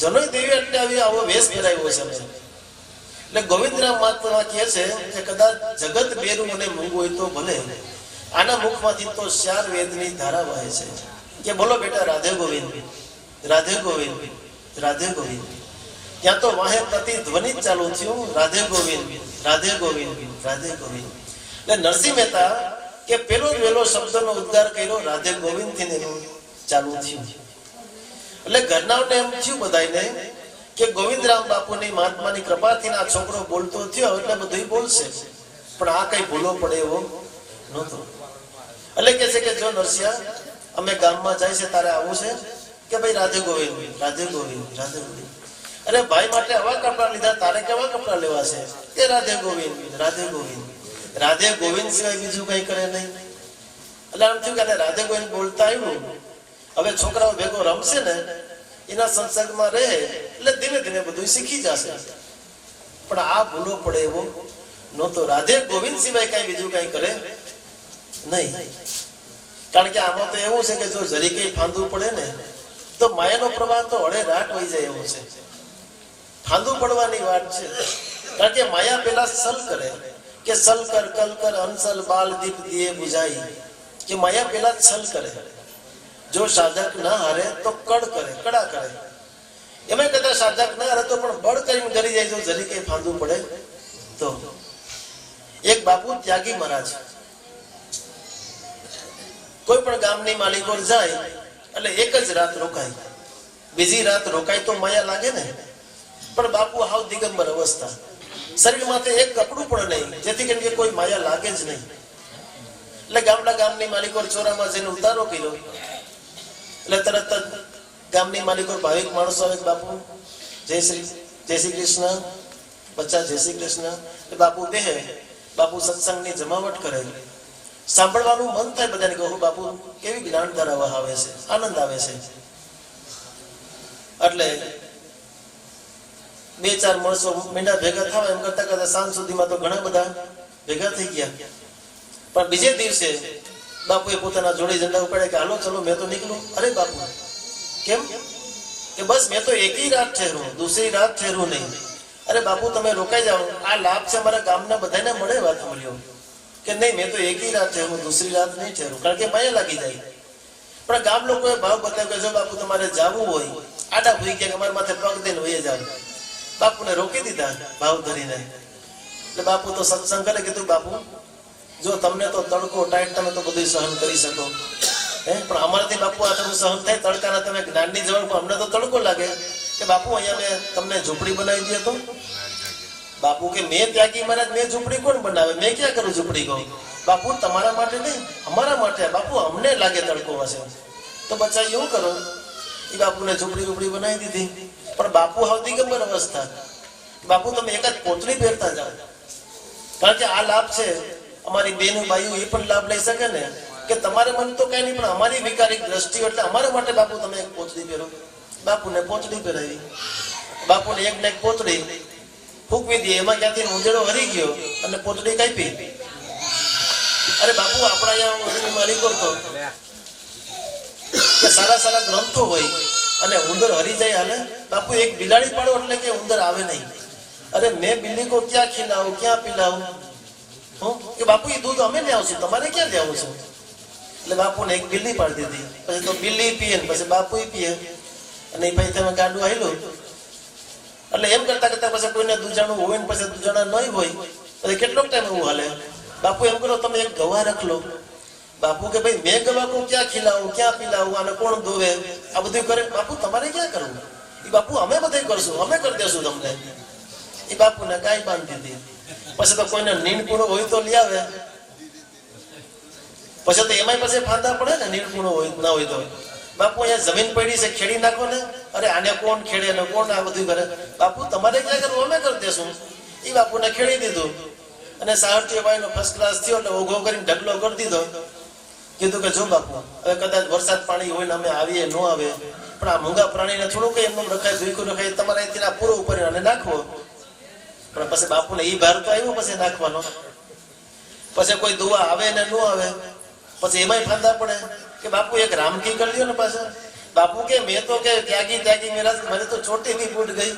જનોઈ દેવી એટલે આવો વેશ પહેરાવ્યો છે. એટલે ગોવિંદરામ મહાત્મા કહે છે કે કદાચ જગત બેરું અને મૂંગું હોય તો ભલે, આના મુખમાંથી તો 4 વેદની ધારા વહે છે કે બોલો બેટા રાધે ગોવિંદ, રાધે ગોવિંદ, રાધે ગોવિંદ. ત્યાં તો વાહે પ્રતિધ્વનિ જ ચાલુ થયું, રાધે ગોવિંદ, રાધે ગોવિંદ, રાધે ગોવિંદ. એટલે નરસિંહ મહેતા કે પેલો વેલો શબ્દનો ઉદ્ગાર કર્યો રાધે ગોવિંદ થી એનું ચાલુ થયું. એટલે ઘરનાઓને એમ થયું બધાને કે ગોવિંદરામ બાપુની મહાત્માની કૃપાથી આ છોકરો બોલતો થયો એટલે બધું બોલશે, પણ આ કઈ ભૂલો પડે એવો નહોતો. એટલે કે છે કે જો નરસિંહ અમે ગામમાં જાય છે તારે આવું છે કે ભાઈ રાધે ગોવિંદ, રાધે ગોવિંદ, રાધે ગોવિંદ. અરે ભાઈ માટે આવા કપડા લીધા, તારે કેવા કપડા લેવા છે કે રાધે ગોવિંદ, રાધે ગોવિંદ. રાધે ગોવિંદ સિવાય બીજું કઈ કરે નહીં. એટલે આમ થયું કે રાધે ગોવિંદ બોલતા આવ્યું, હવે છોકરાઓ ભેગો રમશે ને, એના સંસર્ગમાં રહે એટલે ધીમે ધીમે બધું શીખી જશે. પણ આ ભૂલો પડે એવો નહોતો. રાધે ગોવિંદ સિવાય કઈ બીજું કઈ કરે નહીં. કારણ કે આમાં તો એવું છે કે જો જરી કઈ ફાંદું પડે ને તો માયાનો પ્રવાહ તો હળે રાટ વહી જાય એવું છે. ફાંદું પડવાની વાત છે. કારણ કે માયા પેલા સલ કરે કે સલ કર કલ કર અંસલ બાલ દીપ દિયે બુઝાઈ, કે માયા પેલા સલ કરે. જો સાધક ના હારે તો કડ કરે, કડા કરે. એમાં કદાચ સાધક ના હારે તો પણ બળ કરીને કરી જાય જો જરી કઈ ફાંદું પડે તો. એક બાપુ ત્યાગી મહારાજ કોઈ પણ ગામની માલિકો જાય એટલે એક જ રાત રોકાય, બીજી રાત રોકાય તો માયા લાગે ને. પણ બાપુ હાવ દિગંબર અવસ્થા, શરીરમાંથી એક કપડું પણ નહીં, જેથી કરીને કોઈ માયા લાગે જ નહીં. એટલે ગામની માલિકો ચોરામાં જઈને ઉતારો કર્યો. એટલે તરત જ ગામની માલિકો ભાવિક માણસો આવે, બાપુ જય શ્રી કૃષ્ણ, બચ્ચા જય શ્રી કૃષ્ણ. બાપુ બેહે, બાપુ સત્સંગની જમાવટ કરે, સાંભળવાનું મન થાય બધાને કે બાપુ કેવી જ્ઞાન ધારા આવે છે, આનંદ આવે છે. એટલે 2-4 માણસો મીંડા ભેગા થવા એમ કરતા કરતા સાંજ સુધીમાં તો ઘણા બધા ભેગા થઈ ગયા. પણ બીજે દિવસે બાપુએ પોતાના જોડે ઝંડા ઉપાડ્યા કે હાલો ચલો મેં તો નીકળું. અરે બાપુ કેમ? કે બસ મેં તો એકી રાત ઠેરું, દૂસરી રાત ઠેરું નહીં. અરે બાપુ તમે રોકાઈ જાઓ, આ લાભ છે અમારા ગામના બધાને મળે. વાત મળ્યો કે નહીં મેં તો એકી રાત ઠેરું, દૂસરી રાત નહીં ઠેરું, કારણ કે માયા લાગી જાય. પણ ગામ લોકોએ ભાવ બતાવ્યો કે જો બાપુ તમારે જવું હોય, આડા ભૂઈ ગયા અમારા માથે પગ દઈને વહી જાવ. બાપુને રોકી દીધા ભાવ ધરીને. એટલે બાપુ તો સત્સંગ કરે, કીધું બાપુ જો તમને તો તડકો ટાઈટ, તમે તો બધું સહન કરી શકો, પણ અમારાથી બાપુ આ થોડું સહન થાય. તડકાના તમે જ્ઞાનની જરૂર, પણ અમને તો તડકો લાગે. કે બાપુ અહીંયા મેં તમને ઝૂંપડી બનાવી દે તો. બાપુ કે મેં ત્યાગી મહારાજ, મેં ઝૂંપડી કોણ બનાવે, મેં ક્યાં કરું ઝૂંપડી કહું. બાપુ તમારા માટે નહીં, અમારા માટે. બાપુ અમને લાગે તડકો હશે તો બચ્ચા એવું કરો. એ બાપુને ઝૂંપડી બનાવી દીધી. પણ બાપુ હાવ દિગંબર અવસ્થા. બાપુ તમે એક જ પોતળી પહેરતા જાઓ, કારણ કે આ લાભ છે. અમારી બેનું બાયું એ પણ લાભ લઈ શકે ને, કે તમારે મન તો કઈ નહીં, પણ અમારી વિકારિક દ્રષ્ટિ, એટલે અમારા માટે બાપુ તમે એક પોતળી પહેરો. બાપુને પોતળી પહેરાવી. બાપુને એક ને એક પોતળી ફૂંકવી દે, એમાં ક્યાંથી ઉંદેડો હરી ગયો અને પોતળી કાપી. અરે બાપુ આપણા અહીંયા માલિકો તો કે સારા ગ્રંથો હોય અને ઉંદર હરી જાય હાલે. બાપુ એક બિલાડી પાડો એટલે કે ઉંદર આવે નહીં. અરે મેં બિલ્લી કો ક્યાં ખીલાવું, ક્યાં પીલાવું. કે બાપુ એ દૂધ અમે લઈ આવશું, તમારે ક્યાં લેવું છે. એટલે બાપુને એક બિલ્લી પાડી દીધી. પછી તો બિલ્લી પીએ ને પછી બાપુ પીએ, અને પછી તમે ગાડું આવેલું. એટલે એમ કરતા કરતા પછી કોઈને દૂધાણું હોય ને પછી દૂધાણા નહીં હોય, પછી કેટલોક ટાઈમ એવું હાલે. બાપુ એમ કરો તમે એક ગવા રખ લો. બાપુ કે ભાઈ મેં ગવા કો ક્યાં ખીલાવું, ક્યાં પીલાવું, આને કોણ દોવે, આ બધું કરે. બાપુ તમારે ક્યાં કરવું. એ બાપુ અમે બધું કરશું, અમે કરી દેશું તમને. એ બાપુને ગાય બાંધી દીધી. પછી તો કોઈને નીંદ પૂરો હોય તો લઈ આવે. પછી તો એમાંય પછી ફાંદા પડે ને, નીંદ પૂરો હોય ના હોય તો. બાપુ અહીંયા જમીન પડી છે, ખેડી નાખો ને. અરે આને કોણ ખેડે ને કોણ આ બધું કરે. બાપુ તમારે ક્યાં કરવું, અમે કરી દેશું. એ બાપુને ખેડી દીધું. અને સાહરતીભાઈ નો ફર્સ્ટ ક્લાસ થયો એટલે ઓઘો કરીને ઢગલો કરી દીધો. કીધું કે જો બાપુ હવે કદાચ વરસાદ પાણી હોય ને અમે આવીએ ન આવે, પણ આ મૂંગા પ્રાણીને થોડું કઈ એમનું રખાય, ધોઈકું રખાય, તમારે અહીંથી પૂરો ઉપર અને નાખવો. પણ પછી બાપુને ઈ ભાર તો આવ્યો પછી નાખવાનો. પછી કોઈ દુવા આવે ને ન આવે, પછી એમાંય ફાંદા પડે કે બાપુ એક રામકી કરી લ્યો ને પાછા. બાપુ કે મેં તો કે ત્યાગી મહારાજ, મને તો ચોટી બી ફૂટ ગઈ.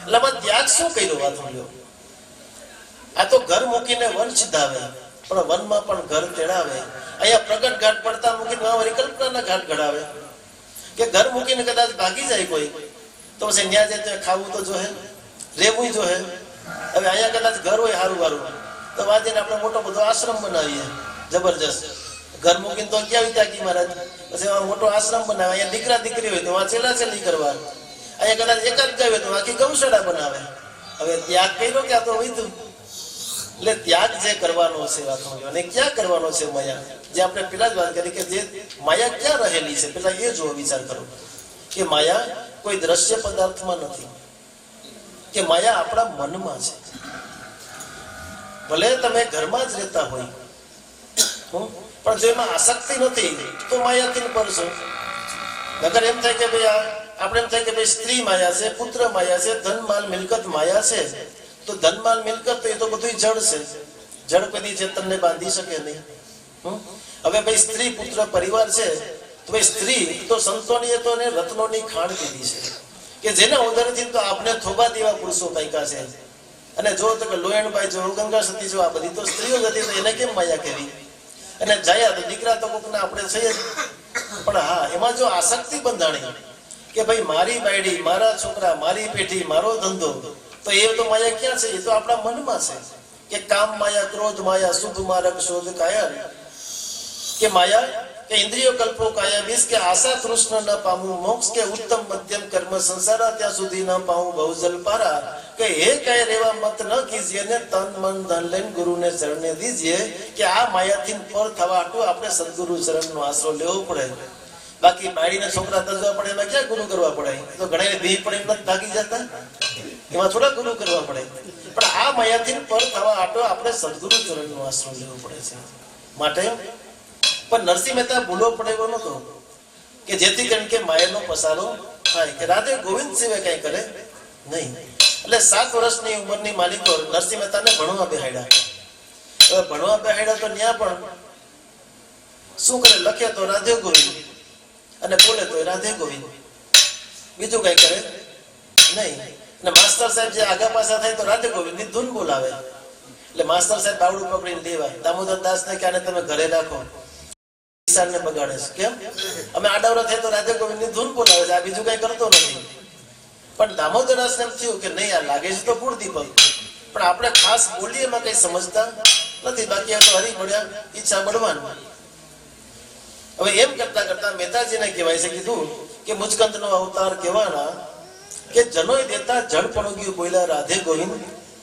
એટલે આમાં ત્યાગ શું કર્યો વાત લ્યો? આ તો ઘર મૂકીને વન સિધાવે, પણ વનમાં પણ ઘર તેડાવે. અહીંયા પ્રગટ ઘાટ પડતા મૂકીને કલ્પનાના ઘાટ ઘડાવે. કે ઘર મૂકીને કદાચ ભાગી જાય કોઈ તો પછી ન્યા જાય ખાવું તો જોહે, રહેવું જોહે. હવે અહીંયા કદાચ ઘર હોય સારું વારું તો વાંચીને આપણે મોટો બધો આશ્રમ બનાવીએ જબરજસ્ત. ઘર મૂકીને તો ક્યાં ત્યાગી મહારાજ, પછી મોટો આશ્રમ બનાવે. અહીંયા દીકરા દીકરી હોય તો વાં છેલ્લા કરવા. અહીંયા કદાચ એકાદ ગાય હોય તો આખી ગૌશાળા બનાવે. હવે ત્યાગ કર્યો કે આ તો વૈધું. એટલે ત્યાગ જે કરવાનો છે વાતો અને ક્યાં કરવાનો છે માયા, જે આપણે પેલા જ વાત કરી કે જે માયા ક્યાં રહેલી છે પેલા એ જો વિચાર કરો કે માયા કોઈ દ્રશ્ય પદાર્થમાં નથી, કે માયા આપણા મનમાં છે. ભલે તમે ઘરમાં જ રહેતા હોય પણ જો એમાં આસક્તિ નથી તો માયાથી પર છો. નગર એમ થાય કે ભાઈ આપણે એમ થાય કે ભાઈ સ્ત્રી માયા છે, પુત્ર માયા છે, ધન માલ મિલકત માયા છે. તો ધન માલ મિલકત તો એ તો બધું જળ છે. જળ કદી ચેતનને બાંધી શકે નહીં. હવે ભાઈ સ્ત્રી પુત્ર પરિવાર છે તો ભાઈ સ્ત્રી તો સંતોની તો રત્નોની ખાણ દીધી છે કે જેના ઉદરથી તો આપણે થોબા દેવા પુરુષો પાક્યા છે. અને જો તો કે લોયણભાઈ જો ગંગા સતી જો આ બધી તો સ્ત્રીઓ જ હતી તો એને કેમ માયા કહેવી? અને જયા તો દીકરા તો કોકના આપણે છીએ જ. પણ હા એમાં જો આસક્તિ બંધાણી કે ભાઈ મારી બાયડી, મારા છોકરા, મારી પેઢી, મારો ધંધો, તો એ તો માયા ક્યાં છે? એ તો આપણા મનમાં છે. કે કામ માયા, ક્રોધ માયા, શુભ માર્ગ શોધ કાયા, કે માયા કે ઇન્દ્રિયો કલ્પો કાયા બીસ, કે આશા કૃષ્ણ ન પામું મોક્ષ, કે ઉત્તમ મધ્યમ કર્મ સંસારા ત્યાં સુધી ન પામું બહુજલ પારા, કે હે કહે રેવા મત ન કીજીએ ને તન મન ધન લઈને ગુરુને ચરણે દીજીએ. કે આ માયાથી પર થવા હાટું આપણે સદગુરુ ચરણનો આશરો લેવો પડે. બાકી બાળીને છોકરા તજવા પડે એમાં ક્યાં ગુરુ કરવા પડે? તો ઘણા બી પડે નથી ભાગી જતા, એમાં થોડા ગુરુ કરવા પડે. પણ આ માયાથી પર થવા હાટો આપણે સદગુરુ ચરણનો આશરો લેવો પડે છે. માટે પણ નરસિંહ મહેતા ભૂલો પડે એવો નતો કે જેથી કરીને કે માયાનો પસારો થાય. કે રાધે ગોવિંદ સિવાય કઈ કરે નહીં. એટલે 7 વર્ષની ઉંમરની માલિકો નરસિંહ મહેતાને ભણવા બેહાડ્યા. હવે ભણવા બેહાડ્યા તો ત્યાં પણ શું કરે? લખે તો રાધે ગોવિંદ અને બોલે તો રાધે ગોવિંદ, બીજું કઈ કરે નહીં. અને માસ્ટર સાહેબ જે આગા પાછા થાય તો રાધે ગોવિંદ ની ધૂન બોલાવે. એટલે માસ્ટર સાહેબ બાવડું પકડીને લેવા દામોદર દાસ ને કે આને તમે ઘરે રાખો, ને બગાડે છે. કેમ? અમે આડાવડા થાય તો રાધે ગોવિંદ ની ધૂન બોલાવે છે, આ બીજું કઈ કરતો નથી. પણ દામોદર દાસ એમ થયું કે નહીં, આ લાગે છે તો પૂર્તિપદ, પણ આપણે ખાસ બોલીએ એમાં કઈ સમજતા નથી. બાકી આ તો હરી મળ્યા ઈચ્છા બળવાની. હવે એમ કરતા કરતા મહેતાજીને કહેવાય છે કીધું કે મુચકંદ નો અવતાર કહેવાના કે જનોય દેતા જળપણું ગયું બોલ્યા રાધે ગોવિંદ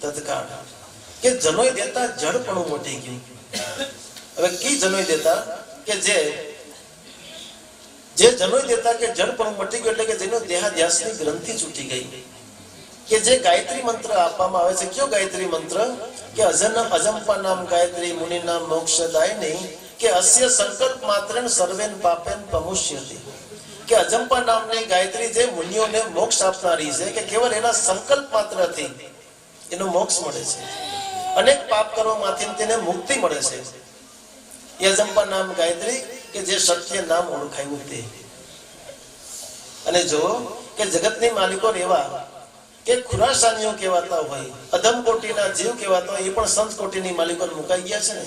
તત્કાળ. કે જનોય દેતા જળપણું મોટી ગયું. હવે કી જનોય દેતા કે જે જનોય દેતા કે જળપણું મટી ગયું, એટલે કે જેનો દેહાધ્યાસની ગ્રંથિ છૂટી ગઈ. કે જે ગાયત્રી મંત્ર આપવામાં આવે છે, કયો ગાયત્રી મંત્ર? કે અજંપા નામ ગાયત્રી મુનિ નામ મોક્ષદાયિની, કે અસ્ય સંકલ્પ માત્રેણ સર્વેન પાપેન પ્રમુષ્યતિ. કે અજંપા નામની ગાયત્રી જે મુનિઓને મોક્ષ આપનારી છે, કે કેવળ એના સંકલ્પ માત્રથી એનો મોક્ષ મળે છે. અનેક પાપ કર્મોમાંથી તેને મુક્તિ મળે છે. એ અજંપા નામ ગાયત્રી કે જે સત્ય નામ ઓળખાયું તે. અને જો કે જગતની માલિકો એવા કે ખુરાસાનીઓ કહેવાતા હોય, અધમ કોટીના જીવ કહેવાતા હોય, એ પણ સંત કોટીની માલિકો મુકાઈ ગયા છે ને.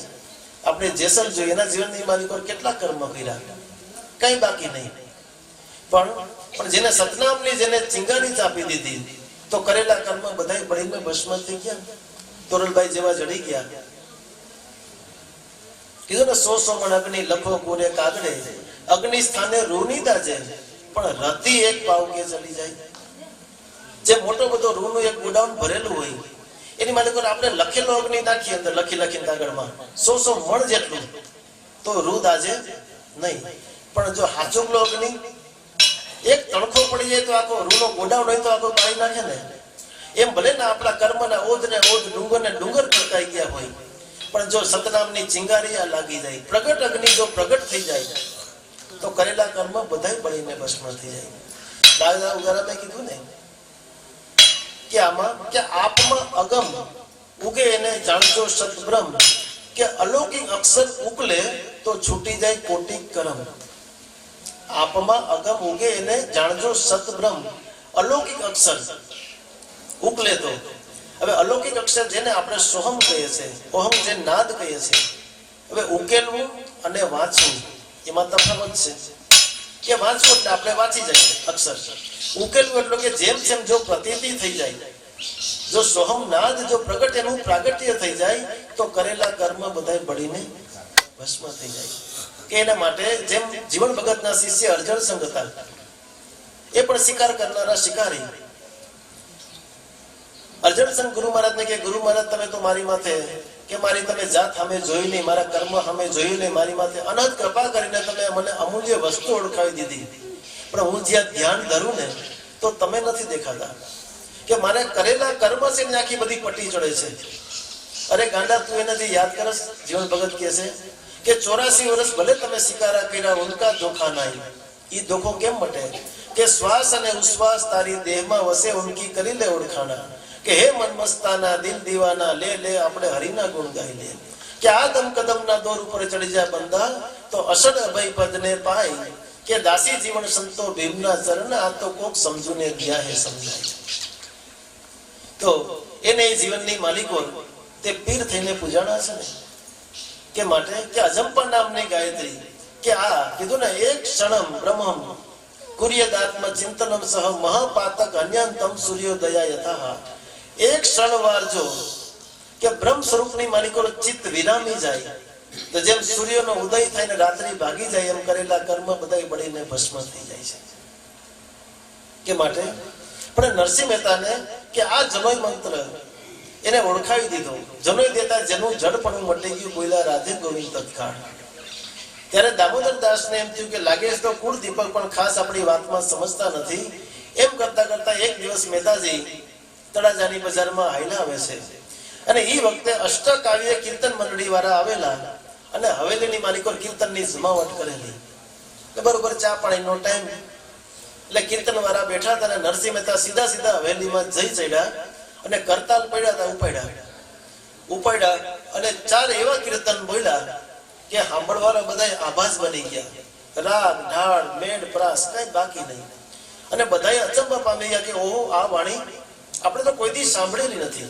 આપણે જેસલ જોઈએ એના જીવનની માલિકો કેટલા કર્મ કર્યા, કઈ બાકી નહીં. પણ જેને સતનામની જેને ચિંગારી ચાપી દીધી તો કરેલા કર્મ બધા બળીને ભસ્મ થઈ ગયા. તોરલભાઈ જેવા જડી ગયા. કીધું ને 100 મણ અગ્નિ લખો કોરે કાગડે, અગ્નિ સ્થાને રૂની દાજે, પણ રતી એક પાવ કે ચલી જાય. જે મોટો બધો રૂનું એક ગોડાઉન ભરેલું હોય એની માલિકો આપણે લખેલો અગ્નિ નાખીએ અંદર લખીને કાગળમાં 100 મણ જેટલું તો રૂ દાજે નહીં. પણ જો હાચોગલો અગ્નિ એક તણખો પડી જાય તો આખો રૂનો ગોડાઉન હોય તો આખો પાડી નાખે ને. એમ ભલે ને આપણા કર્મના ઓજ ને ઓજ, ડુંગર ને ડુંગર કરકાઈ ગયા હોય, પણ જો સતનામની ચિંગારી લાગી જાય, પ્રગટ અગ્નિ જો પ્રગટ થઈ જાય તો કરેલા કર્મ બધાય બળીને ભસ્મ થઈ જાય. દાદા ઉગારામાં કીધું ને કે આમાં કે આપમાં અગમ ઉગે એને જાણજો સતબ્રહ્મ, કે અલૌકિક અક્ષર ઉકલે તો છૂટી જાય કોટિક કરમ. આપમાં અગમ ઉગે એને જાણજો સતબ્રહ્મ, અલૌકિક અક્ષર ઉકલે તો હવે અલૌકિક અક્ષર જેને આપણે સોહમ કહીએ છીએ, ઓહમ જે નાદ કહીએ છીએ, હવે ઉકેલવું અને વાંચવું એમાં તફાવત છે કે વાંચવું એટલે આપણે વાંચી જાય અક્ષર, ઉકેલવું એટલે કે જેમ જેમ જો પ્રતીતિ થઈ જાય, જો સોહમ નાદ જો પ્રગટ એનું પ્રાગટ્ય થઈ જાય તો કરેલા કર્મ બધા બળીને ભસ્મ થઈ જાય. કે એના માટે જેમ જીવન ભગતના શિષ્ય અર્જણ સંઘ હતા, એ પણ શિકાર કરનારા શિકારી. અર્જણ સંઘ ગુરુ મહારાજને કે ગુરુ મહારાજ તમે તો મારી માથે કે મારી તમે જાત સામે જોઈ નહીં, મારા કર્મ સામે જોયું નહીં, મારી માથે અનંત કૃપા કરીને તમે મને અમૂલ્ય વસ્તુ ઓળખાવી દીધી, પણ હું જ્યાં ધ્યાન ધરું ને તો તમે નથી દેખાતા, કે મારે કરેલા કર્મ છે ને આખી બધી પટ્ટી ચડે છે. અરે ગાંડા તું એનાથી યાદ કરસ. જીવન ભગત કહે છે કે 84 વર્ષ ભલે તમે શિકારા કર્યા, ઉનકા ધોખા નાઈ. ઈ ધોખો કેમ મટે? કે શ્વાસ અને ઉશ્વાસ તારી દેહમાં વસે, ઉનકી કરી લે ઓળખાણા. કે હે મન મસ્તાના દિલ દીવાના, લે લે આપણે હરિના ગુણ ગાઈ લે. કે આ દમ કદમના દોર ઉપર ચડી જાય બંદા, તો અષડ અભય પદને પાય. કે દાસી જીવન સંતો ભીમના ચરણ, આ તો કોક સમજુને ગયા હે સમજાય. તો એને જીવનની માલિકો તે પીર થઈને પૂજાણા છે ને, કે માટે કે અજંપા નામની ગાયત્રી, કે આ કીધું ને એક ક્ષણમ બ્રહ્મમ કુર્યદાત્મ ચિંતનમ સહ મહાપાતક અન્યંતમ સૂર્યોદયા યથા. એક ક્ષણ વાર જો કે બ્રહ્મ સ્વરૂપની માલિકો ચિત્ત વિરામી જાય તો જેમ સૂર્યનો ઉદય થાય ને રાત્રિ ભાગી જાય, એમ કરેલા કર્મ બધા બળીને ભસ્મ થઈ જાય છે. કે માટે પણ નરસિંહ મહેતાને કે આ જનોય મંત્ર એને ઓળખાવી દીધો. જનોય દેતા જેનું જડ પણ મટી ગયું, બોલ્યા રાધે ગોવિંદ તત્કાળ. ત્યારે દામોદર દાસને એમ થયું કે લાગે તો કુળ દીપક પણ ખાસ આપણી વાતમાં સમજતા નથી. એમ કરતા કરતા એક દિવસ મહેતાજી તળાજાની બજારમાં હાઈલા આવે છે, અને એ વખતે અષ્ટકાવ્ય કીર્તન મંડળી વાળા આવેલા, અને હવેલીની માલિકો કીર્તનની જમાવટ કરેલી. બરોબર ચા પાણીનો ટાઈમ, એટલે કીર્તન વાળા બેઠા હતા, અને નરસિંહ મહેતા સીધા સીધા હવેલીમાં જઈ ચડ્યા, અને કરતાલ પડ્યા હતા, ઉપાડ્યા અને 4 એવા કીર્તન બોલ્યા કે સાંભળવાળા બધા આભાસ બની ગયા. રાગ ઢાળ મેળ પ્રાસ કઈ બાકી નહીં, અને બધા અચંબા પામી ગયા કે ઓહો આ વાણી આપણે તો કોઈ દી સાંભળેલી નથી.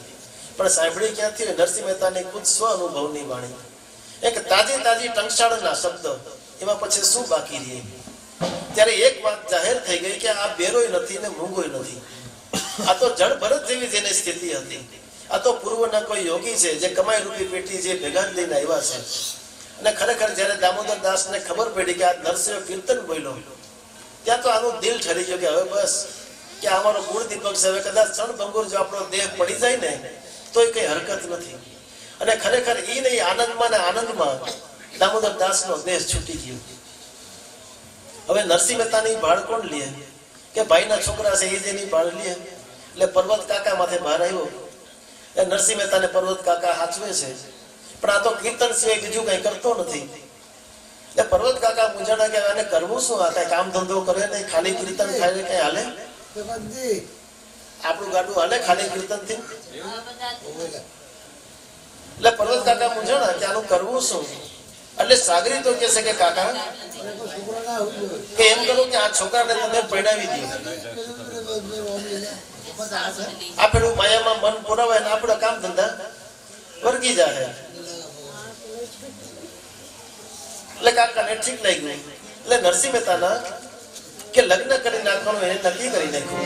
પણ સાંભળી ક્યાંથી? નરસિંહ મહેતાની ખુદ સ્વ અનુભવની વાણી, એક તાજી તાજી ટંકશાળના શબ્દ, એમાં પછી શું બાકી રહે? ત્યારે એક વાત જાહેર થઈ ગઈ કે આ બેરોય નથી ને મૂંગોય નથી, આ તો જળ ભરત જેવી જેની સ્થિતિ હતી. આ તો પૂર્વના કોઈ યોગી છે જે કમાઈ રૂપી પેટી જે ભેગા લઈને આવ્યા છે. અને ખરેખર જયારે દામોદર દાસને ખબર પડી કે આ નરસિંહ કીર્તન બોલ્યો, ત્યાં તો આનું દિલ ઠરી ગયું કે હવે બસ, કે અમારો ગુણ દીપક છે, હવે કદાચ ક્ષણ ભંગુર જો આપણો દેહ પડી જાય ને તો એ કઈ હરકત નથી. અને ખરેખર ઈ નહીં, આનંદમાં ને આનંદમાં દામોદર દાસનો દેહ છૂટી ગયો. હવે નરસિંહ મહેતાની ભાળ કોણ લે? કે ભાઈના છોકરા છે એ જેની ભાળ લે. એટલે પર્વત કાકા માથે બહાર આવ્યો. એ નરસિંહ મહેતાને પર્વત કાકા હાચવે છે, પણ આ તો કીર્તન સિવાય બીજું કઈ કરતો નથી. એટલે પર્વત કાકા મૂંઝાણા કે આને કરવું શું? આ કઈ કામ ધંધો કરે નહીં, ખાલી કીર્તન ખાય કઈ હાલે? આપણું ગાડું હાલે ખાલી કીર્તન થી? એટલે પર્વત કાકા મૂંઝાણા કે આનું કરવું શું? એટલે સાગરી તો કે છે કે કાકા કે એમ કરો કે આ છોકરાને તમે પરણાવી દો, આ પેલું માયામાં મન પુરાવાય ને આપણા કામ ધંધા વર્ગી જાય. એટલે કાકાને ઠીક લાગ્યું. એટલે નરસિંહ મહેતાના કે લગ્ન કરી નાખવાનું એને નક્કી કરી નાખ્યું.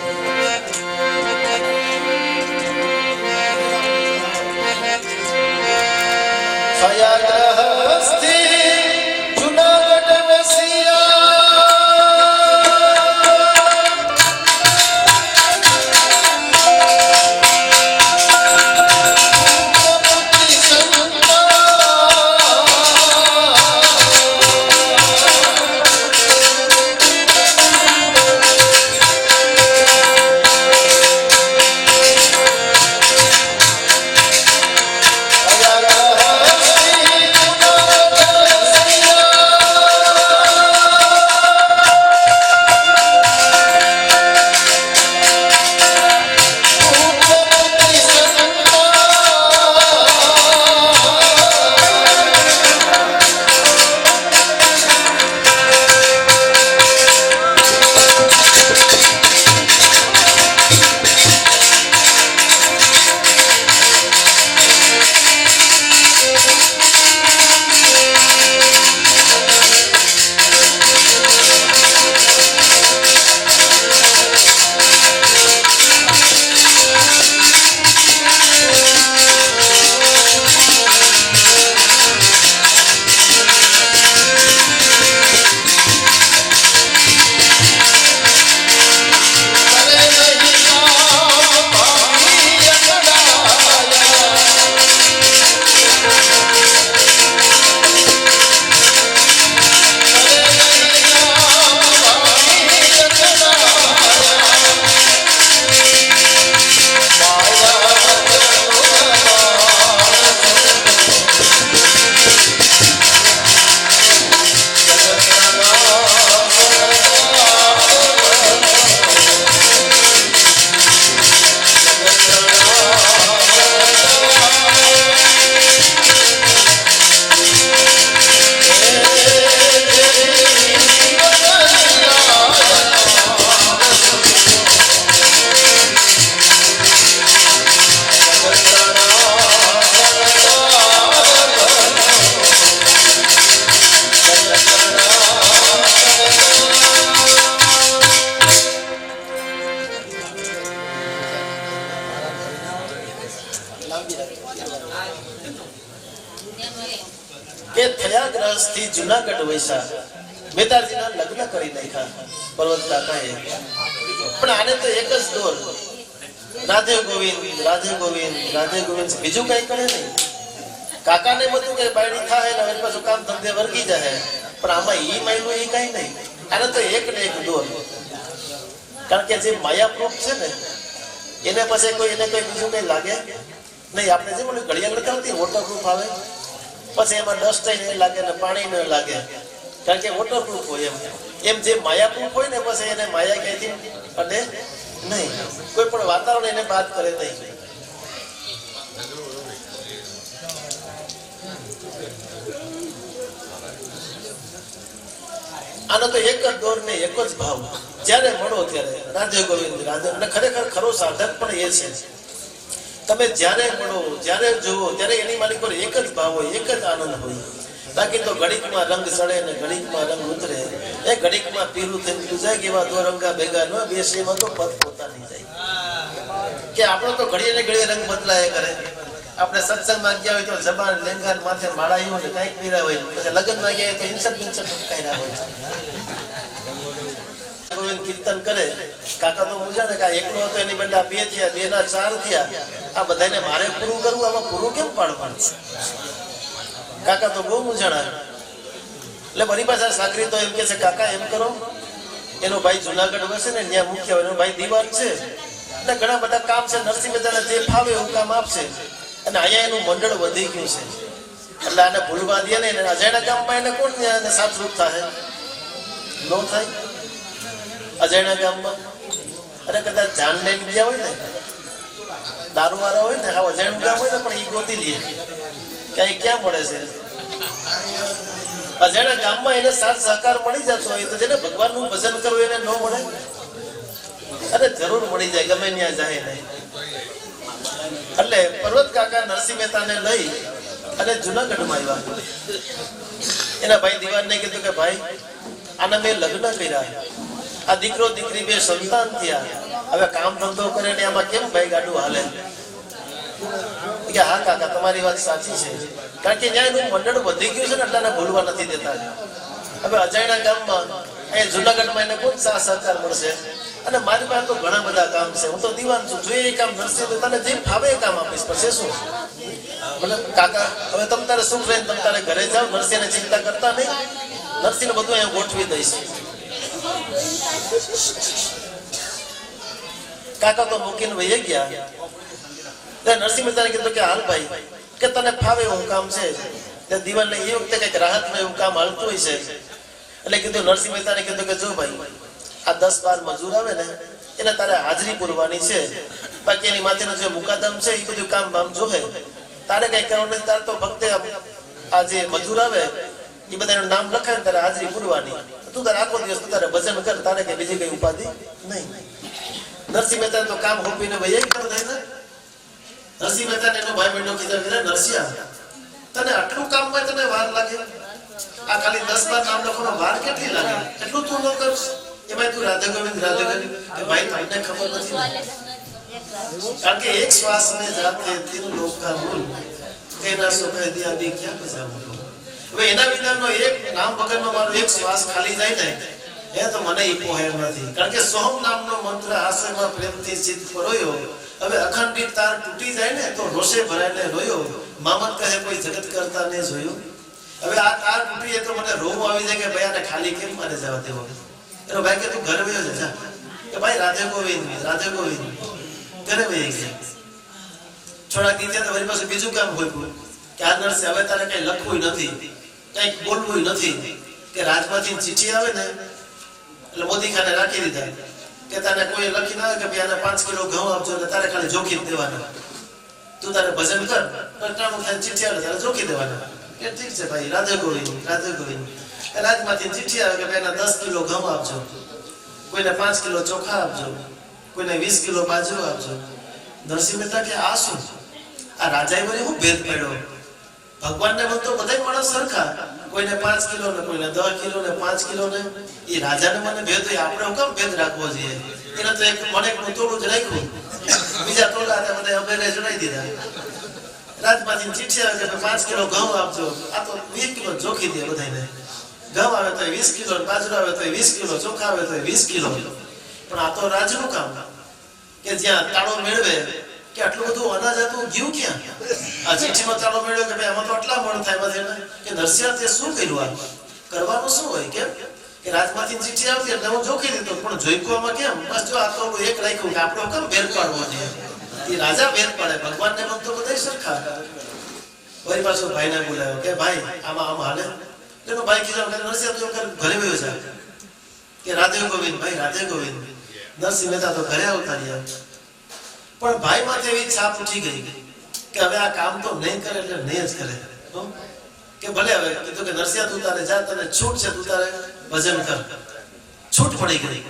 કે થયા ગ્રહસ્થી જુનાગઢ વૈસા મેતાજીના લગ્ન કરી નાખ્યા પર્વત કાકાએ. પણ આને તો એક જ દોર, રાધે ગોવિંદ રાધે ગોવિંદ રાધે ગોવિંદ, બીજું કઈ કરે નહીં. કાકાને બધું કે બાયડી થાય ને હવે પાછું કામ ધંધે વર્ગી જાય, પણ આમાં ઈ માયલું એ કઈ નહીં. આને તો એક ને એક દોર. કારણ કે જે માયાપ્રૂફ છે ને એને પછી કોઈ એને કઈ બીજું કઈ લાગે નહીં. આપણે જે મને ઘડિયાળ લગાવતી વોટરપ્રૂફ આવે, પછી એમાં ડસ્ટ નહીં લાગે ને પાણી ન લાગે, કારણ કે વોટરપ્રૂફ હોય. એમ જે માયાપ્રૂફ હોય ને પછી એને માયા ક્યાંથી અડે નહીં, કોઈ પણ વાતાવરણ એને બાદ કરે નહીં. આનો તો એક જ દોર ને એક જ ભાવ, જ્યારે મળો ત્યારે રાધે ગોવિંદ રાધે. અને ખરેખર ખરો સાધક પણ એ છે, તમે જ્યારે મળો જ્યારે જુઓ ત્યારે એની માલિક પર એક જ ભાવ હોય, એક જ આનંદ હોય. બાકી તો ઘડીકમાં રંગ ચડે ને ઘડીકમાં રંગ ઉતરે, એ ઘડીકમાં પીરું થઈ ગયું જાય કે એવા દો રંગા ભેગા ન બેસે, એમાં તો પદ પોતાની જાય. કે આપણો તો ઘડીએ ને ઘડીએ રંગ બદલાય કરે. આપણે સત્સંગમાં ગયા હોય તો જબાન લેંગા માથે માળાયું હોય કઈક પીરા હોય, પછી લગ્નમાં ગયા તો હિંસક કર્યા હોય. કીર્તન કરે કાકા તો મૂંઝાને કે એકલો હતો એની બદલે 2 થયા, 2 ના 4 થયા, આ બધાને મારે પૂરું કરવું, આમાં પૂરું કેમ પાડવાનું? કાકા તો બહુ મૂંઝાણા. એટલે મારી પાસે સાકરી તો એમ કે છે કાકા એમ કરો, એનો ભાઈ જુનાગઢ વસે ને ત્યાં મુખ્ય હોય, એનો ભાઈ દીવાન છે એટલે ઘણા બધા કામ છે, નરસિંહ મહેતાને જે ફાવે એવું કામ આપશે. અને અહીંયા એનું મંડળ વધી ગયું છે એટલે આને ભૂલવા દે નહીં. અજાણ્યા ગામમાં એને કોણ સાતરૂપ થાય? ન થાય. અજાણ્યા ગામમાં અરે કદાચ જાન લઈને ગયા હોય ને, દારૂ વાળા હોય ને, હા અજાણ્યું ગામ હોય ને, પણ એ ગોતી લે ક્યાંય ક્યાં મળે છે. અજાણ્યા ગામમાં એને સાથ સહકાર મળી જતો હોય તો જેને ભગવાનનું ભજન કરવું એને ન મળે? અરે જરૂર મળી જાય, ગમે ત્યાં જાય નહીં. એટલે પર્વત કાકા નરસિંહ મહેતાને લઈ અને જુનાગઢમાં આવ્યા. એના ભાઈ દિવાનને કીધું કે ભાઈ આના મેં લગ્ન કર્યા, આ દીકરો દીકરી 2 સંતાન થયા, હવે કામ ધંધો કરે ને આમાં કેમ ભાઈ ગાડું હાલે? કે હા કાકા તમારી વાત સાચી છે, કારણ કે ત્યાં એનું મંડળ વધી ગયું છે ને એટલે ભૂલવા નથી દેતા. હવે અજાણ્યા ગામમાં અહીંયા જુનાગઢમાં એને કોઈ સાથ સહકાર મળશે? અને મારી પાસે તો ઘણા બધા કામ છે, હું તો દીવાન છું, જોઈએ એ કામ નરસિંહ તને જે ફાવે એ કામ આપીશ. પછી શું મતલબ કાકા હવે તમ તારે સુખ રહીને તમ તારે ઘરે જાઓ, નરસિંહને ચિંતા કરતા નહીં, નરસિંહને બધું અહીંયા ગોઠવી દઈશ. કાકા તો મૂકીને વહી ગયા. નરસિંહ મહેતાને કીધું કે હાલ ભાઈ કે તને ફાવે એવું કામ છે. દીવાનને એ વખતે કઈક રાહતમાં એવું કામ હાલતું હોય છે એટલે કીધું નરસિંહ મહેતાને કીધું કે જો ભાઈ આ 10-12 મજૂર આવે ને એને તારે હાજરી પૂરવાની છે, બાકી એની માથેનો જે મુકાદમ છે એ બધું કામ બામ જોહે, તારે કઈ કરવાનું નથી. તારે તો ફક્ત આ જે મજૂર આવે એ બધાનું નામ લખાય ને તારે હાજરી પૂરવાની. તું તારે આખો દિવસ તારે ભજન કર, તારે કઈ બીજી કઈ ઉપાધિ નહીં. નરસિંહ મહેતા તો કામ હોપીને ભાઈ થાય ને. નરસિંહ મહેતા એનો ભાઈ બહેનો કીધા કે નરસિંહ તને આટલું કામમાં તને વાર લાગે? આ ખાલી 10-12 નામ લખવાનો વાર કેટલી લાગે? એટલું તું ન કરશ? એમાં તું રાધે ગોવિંદ રાધે ગોવિંદ કે ભાઈ તમને ખબર નથી, કારણ કે એક શ્વાસ में जाते 3 लोग का मूल तेरा सो कह दिया अभी क्या बजाऊं. હવે એના વિનાનો એક નામ વગરનો મારો એક શ્વાસ ખાલી જાય ને એ તો મને ઈ પોહેર નથી, કારણ કે સોહમ નામનો મંત્ર આશ્રયમાં પ્રેમથી ચિત્ત પરોયો. હવે અખંડિત તાર તૂટી જાય ને તો રોષે ભરાઈને રોયો, મામત કહે કોઈ જગત કરતા ને જોયું. હવે આ તાર તૂટી તો મને રોવું આવી જાય કે ભાઈ આને ખાલી કેમ મારે જવા દેવો? એનો ભાઈ કે તું ઘરે વયો જા, કે ભાઈ રાધે ગોવિંદ રાધે ગોવિંદ. ઘરે વહી ગયા. થોડા દિવસે તો વળી પાછું બીજું કામ હોય કે આ નરસે હવે તારે કઈ લખવું નથી, કઈક બોલવું નથી. કે રાજમાંથી ચીઠી આવે ને એટલે મોદી ખાને રાખી દીધા કે તને કોઈ લખી ના આવે કે ભાઈ આને 5 કિલો ઘઉં આપજો ને તારે ખાલી જોખી દેવાના, તું તારે ભજન કર, પટાણું થાય ચીઠી આવે તારે જોખી દેવાના. કે ઠીક છે ભાઈ રાધે ગોવિંદ રાધે ગોવિંદ. રાજમાંથી ચીઠી આવે કે ભાઈ એના 10 કિલો ઘઉં આપજો, કોઈને 5 કિલો ચોખા આપજો, કોઈને 20 કિલો બાજરો આપજો. નરસિંહ મહેતા કે આ શું? આ રાજાએ વળી હું ભેદ પડ્યો? ભગવાનને તો બધા માણસ સરખા, કોઈને 5 કિલો ને કોઈને 10 કિલો ને 5 કિલો ને. એ રાજાને મને ભેદ હોય, આપણે કેમ ભેદ રાખવો જોઈએ? એને તો એક મને તોડું જ રાખ્યું, બીજા તોડા બધા અબેરે જણાવી દીધા. રાજમાંથી ચીઠી આવે કે 5 કિલો ઘઉં આપજો, આ તો 20 કિલો જોખી દે બધાને. ઘઉં આવે તો 20 કિલો, બાજરો આવે તો 20 કિલો, ચોખા આવે તો 20 કિલો. પણ આ તો રાજનું કામ કે જ્યાં તાળો મેળવે કે આટલું બધું અનાજ હતું ગયું ક્યાં? આ ચીઠીમાં તાળો મેળવ્યો કે ભાઈ આમાં તો આટલા મણ થાય બધે, કે નરસિંહ તે શું કર્યું? આ કરવાનું શું હોય? કેમ કે રાજમાંથી ચીઠી આવતી એટલે હું જોખી દીધો, પણ જોઈકવામાં કેમ? બસ જો આ તો એક રાખ્યું કે આપણો કેમ ભેર પાડવો છે? એ રાજા ભેર પાડે, ભગવાનને મન તો બધા સરખા. વળી પાછો ભાઈને બોલાવ્યો કે ભાઈ આમાં આમ હાલે. એનો ભાઈ કીધો કે નરસિંહ તું ઘરે વયો જા, કે રાધે ગોવિંદ, ભાઈ રાધે ગોવિંદ. નરસિંહ મહેતા તો ઘરે આવતા રહ્યા, પણ ભાઈ માથે એવી છાપ ઉઠી ગઈ કે હવે આ કામ તો નહીં કરે એટલે નહીં જ કરે. કે ભલે હવે કીધું કે નરસિંહ તું તારે જા, તને છૂટ છે, તું તારે ભજન કર. છૂટ પડી ગઈ.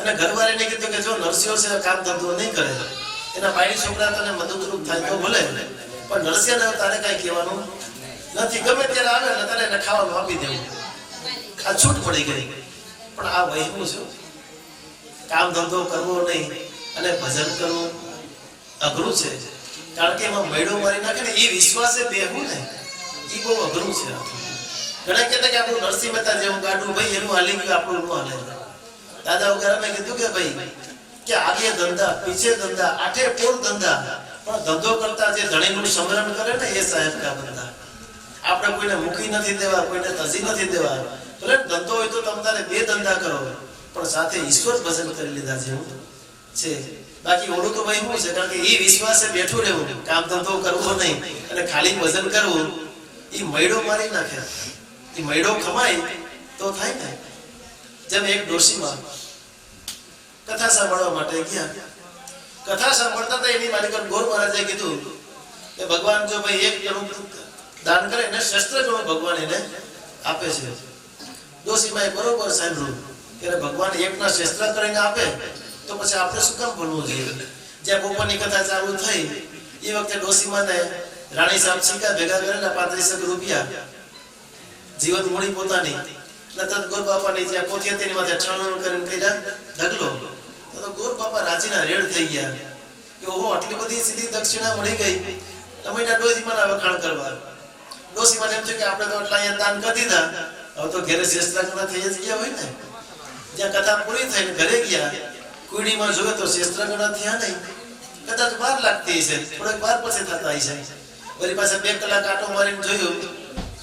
અને ઘરવાળીને કીધું કે જો નરસિંહ છે કામ ધંધો નહીં કરે, એના ભાઈ છોકરા તને મદદરૂપ થાય તો ભલે, પણ નરસિંહને તારે કઈ કહેવાનું નથી. ગમે ત્યારે આવે એટલે તારે એને ખાવાનું આપી દેવું. આ છૂટ પડી ગઈ. પણ આ વહેમું છે, કામ ધંધો કરવો નહીં અને ભજન કરવું અઘરું છે. કારણ કે એમાં મેળો મારી નાખે ને એ વિશ્વાસે બેહવું ને એ બહુ અઘરું છે. ઘણા કહેતા કે આપણું નરસિંહ મહેતા જેવું ગાડું ભાઈ એનું હાલી ગયું, આપણું ન હાલે. દાદા વગેરે મેં કીધું કે ભાઈ કે આગે ધંધા પીછે ધંધા આઠે પોર ધંધા, પણ ધંધો કરતા જે ધણીનું સમરણ કરે ને એ સાહેબ કા બંધા. આપણે કોઈને મૂકી નથી દેવા, કોઈને તજી નથી દેવા. ભલે ધંધો હોય તો તમારે બે ધંધા કરો, પણ સાથે ઈશ્વર ભજન કરી લીધા જેવું છે. બાકી ઓળું તો ભાઈ શું છે? કારણ કે એ વિશ્વાસે બેઠું રહેવું, કામ ધંધો કરવો નહીં અને ખાલી ભજન કરવું, એ મૈડો મારી નાખે. એ મૈડો ખમાય તો થાય ને. જેમ એક ડોશીમાં કથા સાંભળવા માટે ગયા, કથા સાંભળતા હતા એની માલિકન ગોર મહારાજે કીધું કે ભગવાન જો ભાઈ એક ગણું દાન કરે ને શસ્ત્ર ગણું ભગવાન એને આપે છે. ડોશીમાં બરોબર સાંભળ્યું કે ભગવાન એકના શસ્ત્ર કરીને આપે તો પછી આપણે શું કામ ભણવું જોઈએ? જ્યાં બપોરની કથા ચાલુ થઈ એ વખતે ડોશીમાને રાણી સાહેબ સિક્કા ભેગા કરેલા 35 રૂપિયા, જીવન મૂડી પોતાની. તત ગોર બાપાની જ્યાં કોઠી હતી એની માથે ઠાણું કરીને કર્યા ઢગલો. તો ગોર બાપા રાજીના રેડ થઈ ગયા કે ઓહો આટલી બધી સીધી દક્ષિણા મળી ગઈ. તમે ડોશીમાના વખાણ કરવા. ડોશીમાને એમ થયું કે આપણે તો એટલા અહીંયા દાન કરી દીધા, હવે તો ઘરે શસ્ત્રગણા થઈ જ ગયા હોય ને. જ્યાં કથા પૂરી થઈને ઘરે ગયા, કુડીમાં જોયો તો શસ્ત્રગણા થયા નહીં. કદાચ વાર લાગતી હશે, થોડીક વાર પછી થતા હશે. વળી પાસે 2 કલાક આટો મારીને જોયું,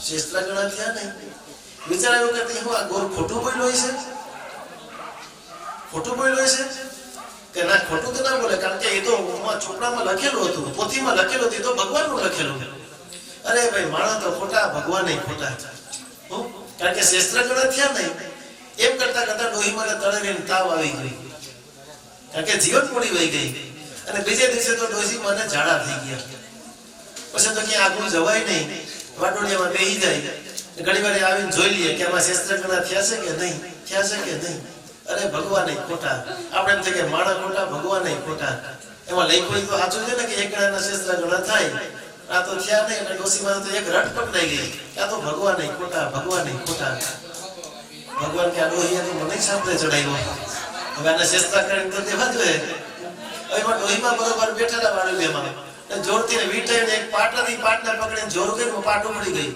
શસ્ત્રગણા થયા નહીં. વિચાર આવ્યો કે હું આ ગોર ખોટું બોલ્યો હશે, ખોટું બોલ્યો હશે કે ના? ખોટું તો ના બોલે, કારણ કે એ તો ચોપડામાં લખેલું હતું, પોથીમાં લખેલું હતું, એ તો ભગવાનનું લખેલું. અરે ભાઈ માણસ તો ખોટા, ભગવાન નહીં ખોટા. કારણ કે શસ્ત્રગણા થયા નહીં. એમ કરતા કરતા ડોહીમાને તળેવીને તાવ આવી ગઈ, કારણ કે જીવન મૂડી વહી ગઈ. અને બીજે દિવસે તો ડોહીમાને ઝાડા થઈ ગયા. પછી તો ક્યાં આગળ જવાય નહીં, વાટોડિયામાં બેસી જાય. ઘણી વાર આવીને જોઈ લઈએ કે આમાં શસ્ત્રગણા થયા છે કે નહીં, થયા છે કે નહીં. અરે ભગવાન નહીં ખોટા. આપણે એમ થાય કે માણસ ખોટા, ભગવાન નહીં ખોટા. એમાં લખ્યું તો સાચું છે ને કે એક ગણાના શસ્ત્રગણા થાય. આ તો થયા નહીં. અને ડોશીમાં તો એક રટ પકડાઈ ગઈ, આ તો ભગવાન નહીં ખોટા, ભગવાન નહીં ખોટા. ભગવાન કે આ ડોહિયા તો મને સાંભળે ચડાવ્યો, હવે આને શસ્ત્ર કરીને તો દેવા જોઈએ. એમાં ડોહીમાં બરોબર બેઠેલા વાળું એમાં જોરથી વીટાઈને એક પાટલાથી પાટને પકડીને જોર કરીને પાટ ઉખડી ગઈ.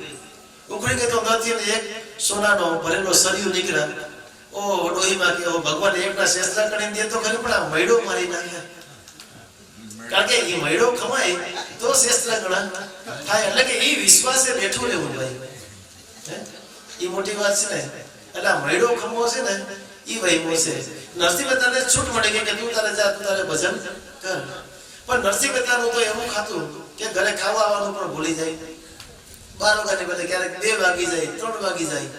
ઉખડી ગઈ તો નથી એક સોનાનો ભરેલો સરિયું નીકળ્યા. ઓ ડોહીમાં કે ભગવાન એકના શસ્ત્ર કરીને દે તો ખરી, પણ આ મૈડો મારી નાખ્યા. કારણ કે એ મૈડો ખમાય તો શસ્ત્ર ગણા થાય. એટલે કે એ વિશ્વાસે બેઠું રહેવું ભાઈ, એ મોટી વાત છે ને. એટલે આ મૈડો ખમવો છે ને એ વહીમો છે. નરસિંહ મહેતાને છૂટ મળી ગઈ કે તું તારે જા, તું તારે ભજન કર. પણ નરસિંહ મહેતાનું તો એવું ખાતું કે ઘરે ખાવા આવવાનું પણ ભૂલી જાય. 12 વાગ્યાની બદલે ક્યારેક 2 વાગી જાય, 3 વાગી જાય.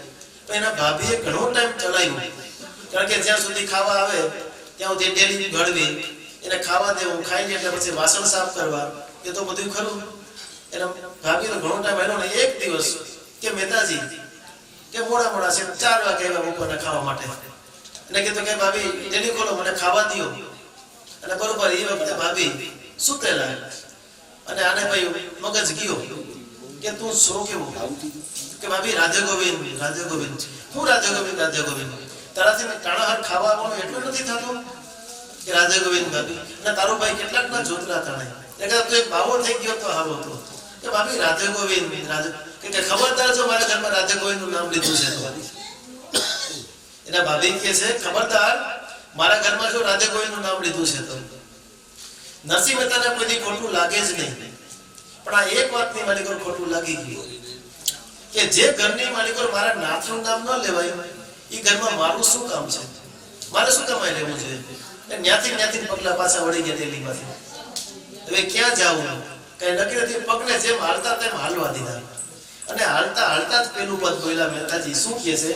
તો એના ભાભીએ ઘણો ટાઈમ ચલાવ્યો, કારણ કે જ્યાં સુધી ખાવા આવે ત્યાં સુધી ડેલી ઘડવી, એને ખાવા દેવું, ખાઈ લે એટલે પછી વાસણ સાફ કરવા, એ તો બધું ખરું. એના ભાભીનો ઘણો ટાઈમ આવ્યો ને. એક દિવસ કે મહેતાજી કે મોડા છે 4 વાગે આવ્યા બપોરના ખાવા માટે. એને કીધું કે ભાભી ડેલી ખોલો, મને ખાવા દો. અને બરોબર એ વખતે ભાભી સુતેલા. અને આને ભાઈ મગજ ગયો કે તું સો કેવું કે ભાભી રાધે ગોવિંદ, રાધે ગોવિંદ. હું રાધે ગોવિંદ, રાધે ગોવિંદ. તારાથી ટાણાહાર ખાવા આવવાનું એટલું નથી થતું કે રાધે ગોવિંદ ભાભી. અને તારો ભાઈ કેટલાક ના જોતરા તાણે. એટલે તું એક બાવો થઈ ગયો તો આવો તો કે ભાભી રાધે ગોવિંદ રાધે કે ખબરદાર જો મારા ઘરમાં રાધે ગોવિંદનું નામ લીધું છે તો એના ભાભી કહે છે ખબરદાર મારા ઘરમાં જો રાધે ગોવિંદનું નામ લીધું છે તો નરસિંહ મહેતાને કોઈ દી ખોટું લાગે જ નહીં, પણ આ એક વાતની માલિકો ખોટું લાગી ગયું કે જે ઘરની માલિકો મારા નાથનું નામ ન લેવાય એ ઘરમાં મારું શું કામ છે, મારે શું કામ લેવું જોઈએ? ન્યાથી પગલા પાછા વળી ગયા દિલ્હીમાંથી. હવે ક્યાં જાવું કઈ નક્કી નથી. પગને જેમ હાલતા તેમ હાલવા દીધા અને હાલતા હાલતા જ પેલું પદ બોલ્યા મહેતાજી. શું કહે છે?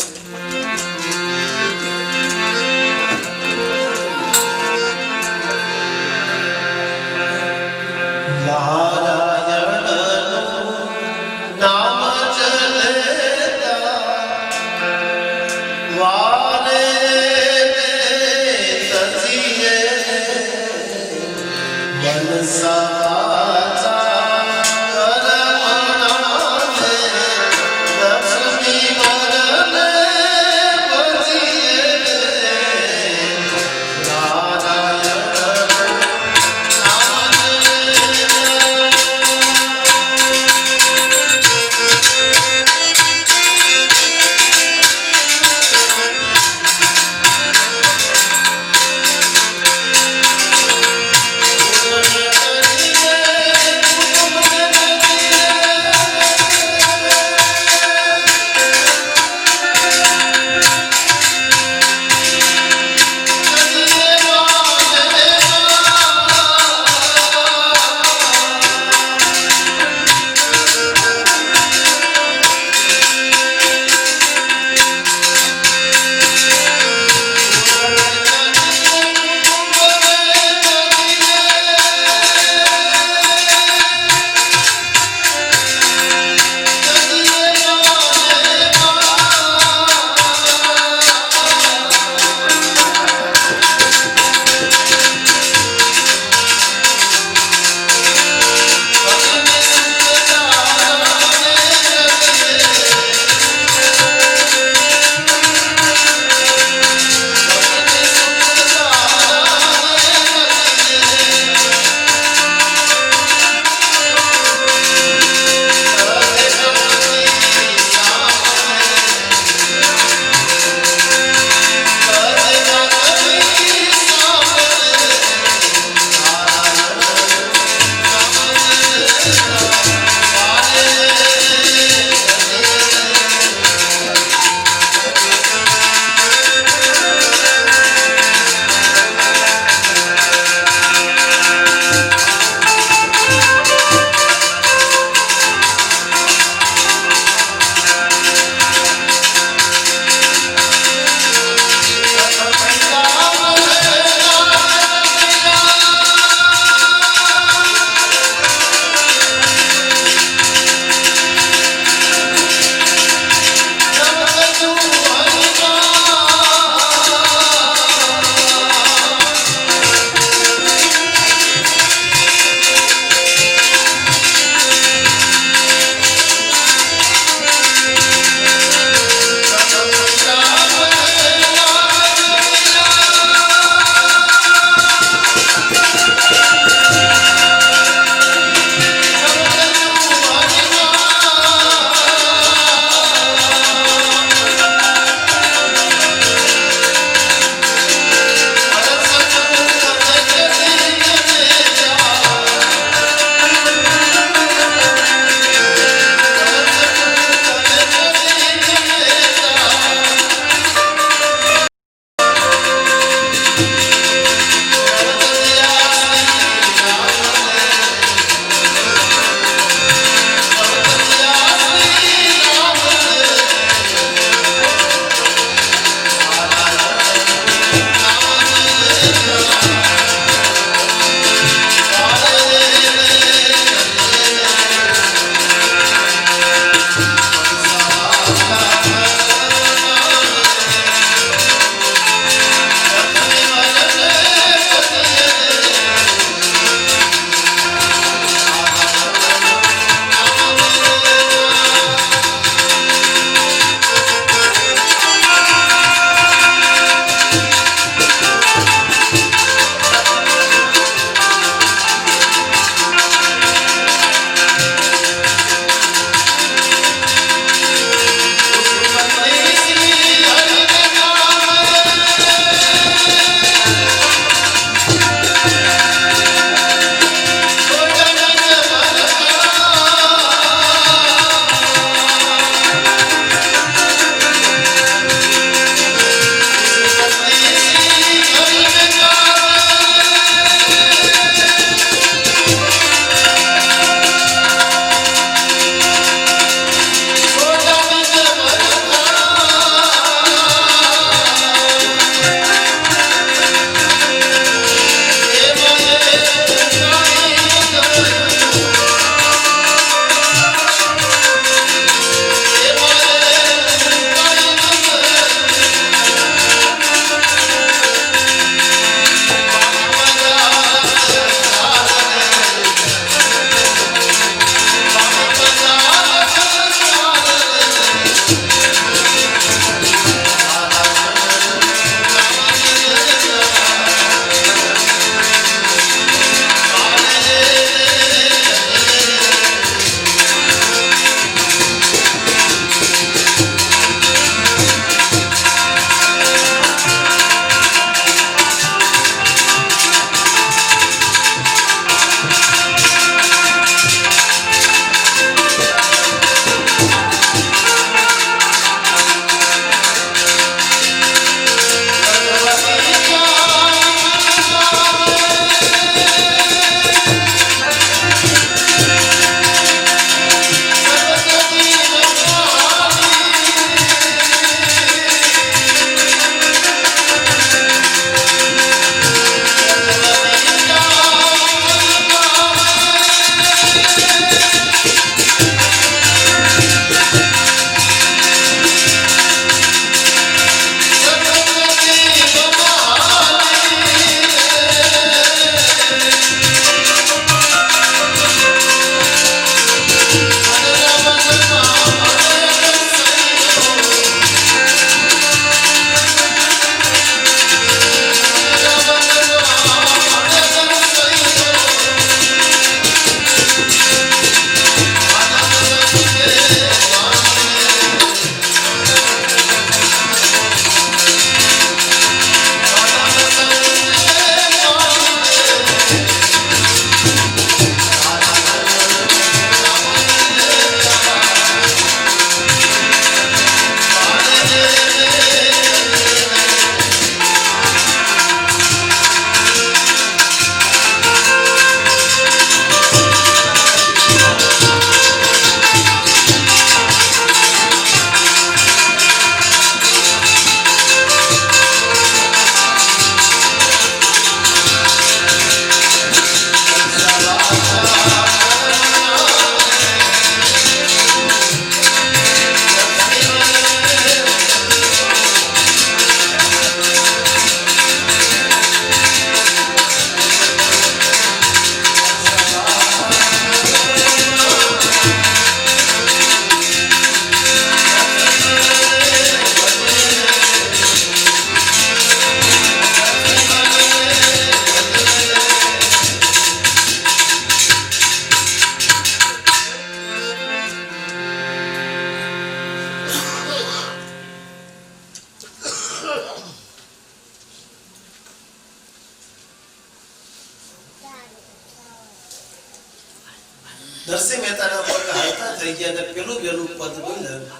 નરસિંહ મહેતાના પગ હાલતા થઈ ગયા અને પેલું વેલું પદ બોલ્યા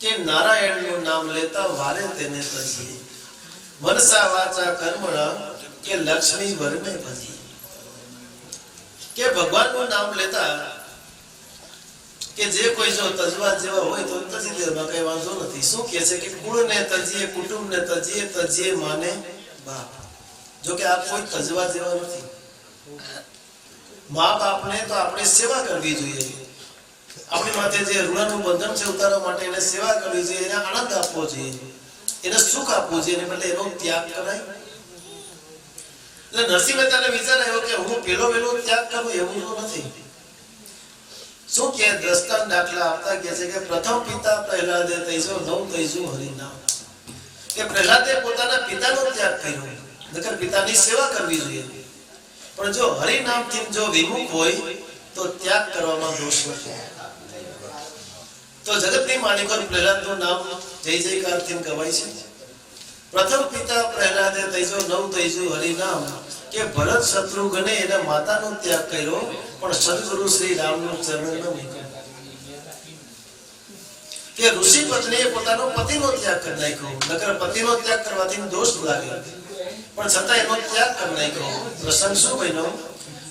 કે નારાયણનું નામ લેતા વારે તેને તજીએ, મનસા વાચા કર્મણા કે લક્ષ્મી વરને ભજીએ. કે ભગવાનનું નામ લેતા કે જે કોઈ જો તજવા જેવા હોય તો તજી દેવામાં કઈ વાંધો નથી. શું કહે છે કે કુળને તજીએ, કુટુંબને તજીએ, તજીએ માને બાપ. જો કે આ કોઈ તજવા જેવા નથી. મા બાપને તો આપણે સેવા કરવી જોઈએ. આપણી માથે જે ઋણનું બંધન છે ઉતારવા માટે એને સેવા કરવી જોઈએ, એને આનંદ આપવો જોઈએ, એને સુખ આપવું જોઈએ, એને બદલે એનો ત્યાગ કરાય. એટલે નરસિંહ મહેતાને વિચાર આવ્યો કે હું પેલો ત્યાગ કરું એવું તો નથી. શું કે દ્રષ્ટાંત દાખલા આપતા કહે છે કે પ્રથમ પિતા પ્રહલાદે તૈજો નવ તૈજો હરિનામ. કે પ્રહલાદે પોતાના પિતાનો ત્યાગ કર્યો, નકર પિતાની સેવા કરવી જોઈએ. પણ જો હરિનામથી જો વિમુખ હોય તો ત્યાગ કરવામાં દોષ નથી. તો જગતની માલિકોર પ્રહલાદનું નામ જય જયકારથી ગવાય છે. પ્રથમ પિતા પ્રહલાદે તૈજો નવ તૈજો હરિનામ. કે ભરત શત્રુઘ્ને એના માતાનો ત્યાગ કર્યો પણ સદગુરુ શ્રી રામનું ચરણ ન મૂક્યું. કે ઋષિ પત્નીએ પોતાનો પતિનો ત્યાગ કરી નાખ્યો, નકર પતિનો ત્યાગ કરવાથી દોષ લાગે, પણ છતાં એનો ત્યાગ કરી નાખ્યો. પ્રસંગ શું બન્યો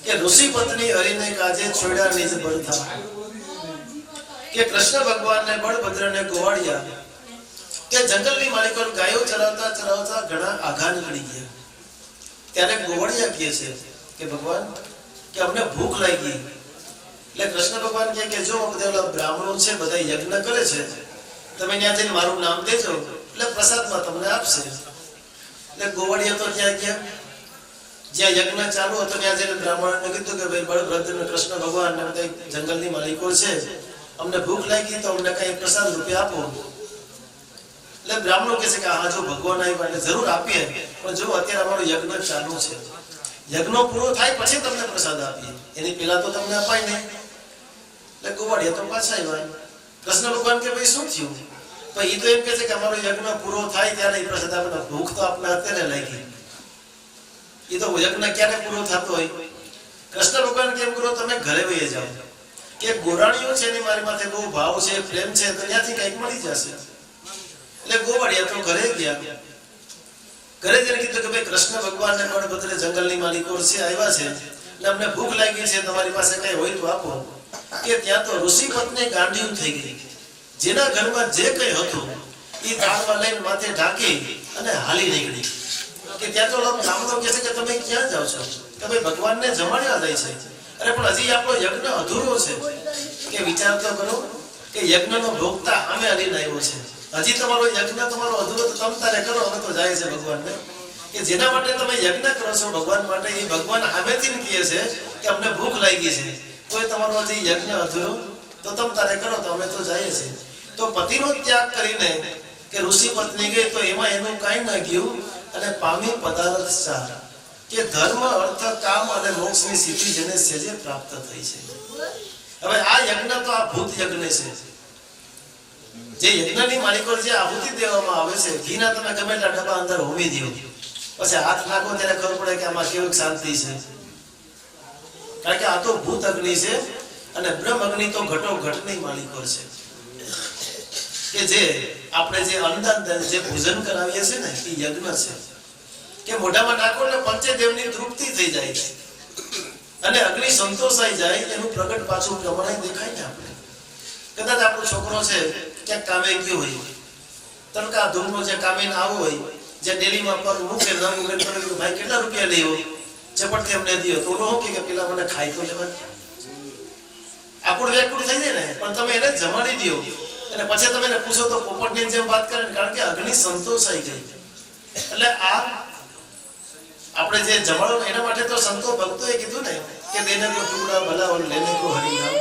કે ઋષિ પત્ની હરિને કાજે છોડ્યા નિજ બળથા. કે કૃષ્ણ ભગવાનને બળભદ્રને ગોવાળિયા. કે જંગલની માલિકો ગાયો ચરાવતા ચરાવતા ઘણા આઘા નીકળી ગયા. ત્યારે ગોવાળિયા કહે છે કે ભગવાન કે અમને ભૂખ લાગી. એટલે કૃષ્ણ ભગવાન કહે કે જો બધા બ્રાહ્મણો છે બધા યજ્ઞ કરે છે, તમે ત્યાં જઈને મારું નામ દેજો એટલે પ્રસાદમાં તમને આપશે. એટલે ગોવાળિયા તો ત્યાં ગયા, જ્યાં યજ્ઞ ચાલુ હતો ત્યાં જઈને બ્રાહ્મણને કીધું કે ભાઈ બળભદ્ર ને કૃષ્ણ ભગવાન ને બધા જંગલની માલિકો છે, અમને ભૂખ લાગી તો અમને કઈ પ્રસાદ રૂપે આપો. એટલે બ્રાહ્મણો કહે છે કે હા જો ભગવાન આવ્યા એટલે જરૂર આપીએ, પણ જો અત્યારે અમારો યજ્ઞ ચાલુ છે, યજ્ઞ પૂરો થાય પછી તમને પ્રસાદ આપીએ, એની પહેલા તો તમને અપાય નહીં. એટલે ગોવાળિયા તો પાછા આવ્યા. કૃષ્ણ ભગવાન કે ભાઈ શું થયું? તો એ તો એમ કે છે કે અમારો યજ્ઞ પૂરો થાય ત્યારે એ પ્રસાદ આપે. ભૂખ તો આપણે અત્યારે લાગી, એ તો યજ્ઞ ક્યારે પૂરો થતો હોય. કૃષ્ણ ભગવાન કેમ કરો તમે ઘરે વહી જાઓ, કે ગોરાણીઓ છે એની મારી માથે બહુ ભાવ છે, પ્રેમ છે, તો ત્યાંથી કઈક મળી જશે. એટલે ગોવાળિયા તો ઘરે ગયા. ઘરે જઈને કીધું કે ભાઈ કૃષ્ણ ભગવાન ને બળભદ્ર જંગલની માલિકો છે આવ્યા છે એટલે અમને ભૂખ લાગી છે, તમારી પાસે કઈ હોય તો આપો. કે ત્યાં તો ઋષિ પત્ની ગાંડિયું થઈ ગઈ. જેના ઘરમાં જે કઈ હતું એ તાળમાં લઈને માથે ઢાંકી અને હાલી નીકળી. કે ત્યાં તો બ્રાહ્મણો કહે છે કે તમે ક્યાં જાઓ છો? કે ભાઈ ભગવાનને જમાડ્યા જાય છે. અરે પણ હજી આપણો યજ્ઞ અધૂરો છે. કે વિચાર તો કરો કે યજ્ઞનો ભોગતા અમે હરીને આવ્યો છે, હજી તમારો યજ્ઞ તમારો અધૂરો તો તમે તારે કરો, અમે તો જાય છે ભગવાનને. કે જેના માટે તમે યજ્ઞ કરો છો ભગવાન માટે, એ ભગવાન સામેથી કહે છે કે અમને ભૂખ લાગી છે, કોઈ તમારો હજી યજ્ઞ અધૂરો તો તમે તારે કરો, તો અમે તો જાય છે. તો પતિનો ત્યાગ કરીને કે ઋષિ પત્ની ગઈ તો એમાં એનું કાંઈ ના ગયું અને પામી પદાર્થ ચાર. કે ધર્મ અર્થ કામ અને મોક્ષની સિદ્ધિ જેને સેજે પ્રાપ્ત થઈ છે. હવે આ યજ્ઞ તો આ ભૂત યજ્ઞ છે. જે યજ્ઞની માલિકો જે આહુતિ દેવામાં આવે છે, ઘીના તમે ગમે એટલા ડબ્બા અંદર હોમી દો, પછી હાથ નાખો ત્યારે ખબર પડે કે આમાં કેવી શાંતિ છે. કારણ કે આ તો ભૂત અગ્નિ છે અને બ્રહ્મ અગ્નિ તો ઘટો ઘટની માલિકો છે. કે જે આપણે જે અન્નદાન જે ભોજન કરાવીએ છીએ ને એ યજ્ઞ છે. કે મોઢામાં નાખો એટલે પંચદેવની તૃપ્તિ થઈ જાય છે અને અગ્નિ સંતોષાઈ જાય, એનું પ્રગટ પાછું પ્રમાણે દેખાય ને. આપણે કદાચ આપણો છોકરો છે ક્યાંક કામે ગયો હોય, તડકા ધૂમનો જે કામે આવો હોય, જે ડેલીમાં પગ મૂકે ન મૂકે, ભાઈ કેટલા રૂપિયા લેવો, ઝપટથી અમને દો, તો ઓલો શું કે પેલા મને ખાઈ તો લેવા. આપણું વેકુડ થઈ જાય ને, પણ તમે એને જમાડી દો અને પછી તમે એને પૂછો તો પોપટની જેમ વાત કરે, કારણ કે અગ્નિ સંતોષાઈ ગઈ. એટલે આ આપણે જે જમાડો એના માટે તો સંતો ભક્તોએ કીધું ને કે દેને કો ટુકડા ભલા ઓર લેને કો હરિનામ.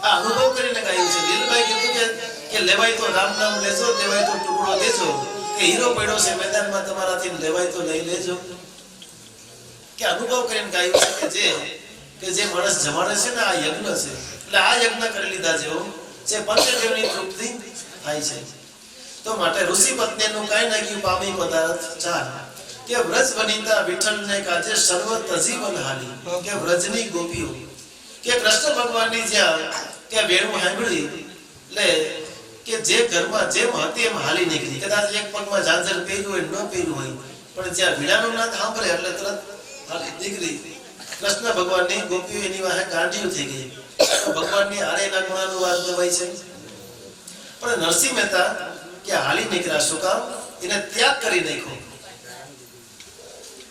આ અનુભવ કરીને ગાયું છે. દિલભાઈ કીધું કે લેવાય તો રામ નામ લેજો, લેવાય તો ટુકડો દેજો, કે હીરો પડ્યો છે મેદાનમાં તમારાથી, લેવાય તો લઈ લેજો. કે અનુભવ કરીને ગાયું છે કે જે માણસ જમાડે છે ને આ યજ્ઞ છે. એટલે આ યજ્ઞ કરી લીધા જેવો જે પંચદેવની તૃપ્તિ થાય છે. તો માટે ઋષિ પત્નીનું કાંઈ ના ગયું પામી પદાર્થ ચાર. કે વ્રજ વનિતા વિઠ્ઠલને કાજે સર્વ તજીવન હાલી. કે વ્રજની ગોપીઓ કે કૃષ્ણ ભગવાનની જ્યાં કે વેણું સાંભળી લે કે જે ઘરમાં જેમ હતી એમ હાલી નીકળી. કદાચ એક પગમાં ઝાંઝર પહેર્યું હોય ન પહેર્યું હોય, પણ જ્યાં વીણાનું નાદ સાંભળે એટલે તરત હાલી નીકળી. કૃષ્ણ ભગવાનની ગોપીઓ એની વાહે ગાંડિયું થઈ ગઈ. ભગવાનની આરેના ગુણાનું વાત કહેવાય છે. પણ નરસિંહ મહેતા કે હાલી નીકળ્યા શું કામ? એને ત્યાગ કરી નાખ્યો.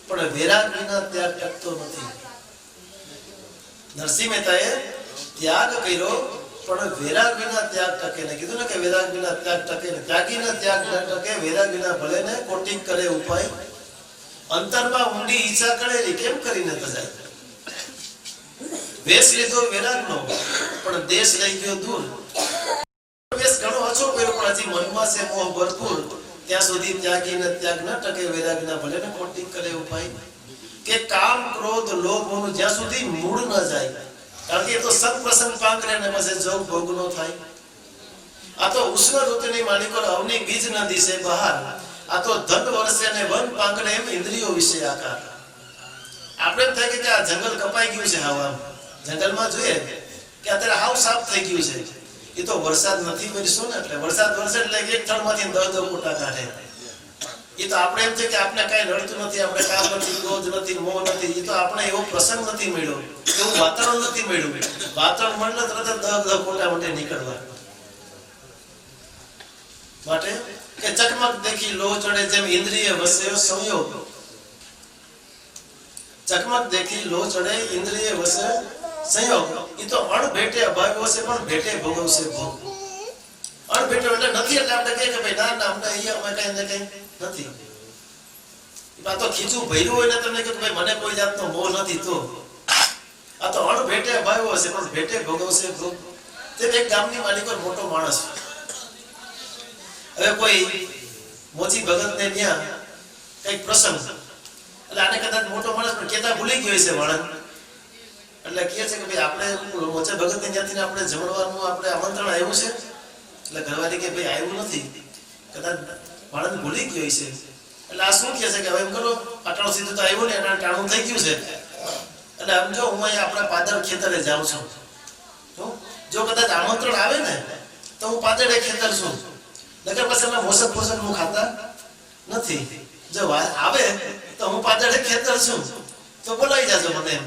પણ વૈરાગ વિના ત્યાગ ટકતો નથી. નરસિંહ મહેતાએ ત્યાગ કર્યો, પણ વૈરાગ વિના ત્યાગ ટકે ને. કીધું ને કે વૈરાગ વિના ત્યાગ ટકે ને. ત્યાગીને ત્યાગ ન ટકે, વૈરાગ વિના ભલે ને કોટિંગ કરે ઉપાય. અંતરમાં ઊંડી ઈચ્છા કરેલી કેમ કરીને તજાય. વેશ લીધો વૈરાગનો, પણ દેશ લઈ ગયો દૂર. વેશ ઘણો ઓછો કર્યો, પણ હજી મનમાં છે મોહ ભરપૂર. ત્યાં સુધી ત્યાગીને ત્યાગ ન ટકે, વૈરાગ વિના ભલે ને કોટિંગ કરે ઉપાય. કે કામ ક્રોધ લોભનું જ્યાં સુધી મૂળ ન જાય, કારણ કે એ તો સત્પ્રસંગ પાંકરે ને પછી જોગ ભોગ નો થાય. આ તો ઉષ્ણ ઋતુની માલિકો અવની બીજ ન દિશે બહાર. આ તો ધન વર્ષે ને વન પાંકરે એમ ઇન્દ્રિયો વિશે આકાર. આપણે એમ થાય કે આ જંગલ કપાઈ ગયું છે. હવા જંગલમાં જોઈએ કે અત્યારે હાવ સાફ થઈ ગયું છે. એ તો વરસાદ નથી વરસ્યો ને, એટલે વરસાદ વરસે એટલે એક થળમાંથી 10 ફોટા કાઢે. એ તો આપણે એમ છે કે આપણે કઈ નડતું નથી, આપણે કામ નથી, ક્રોધ નથી, મોહ નથી. એ તો આપણે એવો પ્રસંગ નથી મળ્યો, એવું વાતાવરણ નથી મળ્યું. વાતાવરણ મળે તરત 10 ફોટા માટે નીકળવા માટે કે ચકમક દેખી લોહ ચડે જેમ ઇન્દ્રિય વસે સંયોગ. ચકમક દેખી લોહ ચડે ઇન્દ્રિય વસે સંયોગ. એ તો અણભેટે અભાવ્યો છે, પણ ભેટે ભોગવશે ભોગ. અણભેટો એટલે નથી, એટલે આપણે કહીએ કે ભાઈ ના ના અમને અહીંયા અમે કઈ ને કઈ નથી. આ તો ખીચું ભર્યું હોય ને તમને કે ભાઈ મને કોઈ જાતનો મોહ નથી, તો આ તો અણભેટે અભાવ્યો છે, પણ ભેટે ભોગવશે ભોગ. તે એક ગામની માલિકો મોટો માણસ. હવે કોઈ મોચી ભગત ને ત્યાં કઈક પ્રસંગ, એટલે આને કદાચ મોટો માણસ પણ કેતા ભૂલી ગયો છે માણસ. એટલે કહે છે કે ભાઈ આપણે મોચા ભગત ને ત્યાંથી આપણે જમણવાનું આપણે આમંત્રણ આવ્યું છે. એટલે ઘરવાળી કે ભાઈ આવ્યું નથી, કદાચ માણસ ભૂલી ગયો છે. એટલે આ શું કહે છે કે હવે એમ કરો, અટાણું સીધું તો આવ્યું ને, ટાણું થઈ ગયું છે. એટલે આમ જો હું અહીંયા આપણા પાદર ખેતરે જાઉં છું, જો કદાચ આમંત્રણ આવે ને તો હું પાદરે ખેતર છું. નકર પછી અમે મોસક પોસક નું ખાતા નથી. જો આવે તો હું પાદરે ખેતર છું, તો બોલાવી જાજો મને એમ.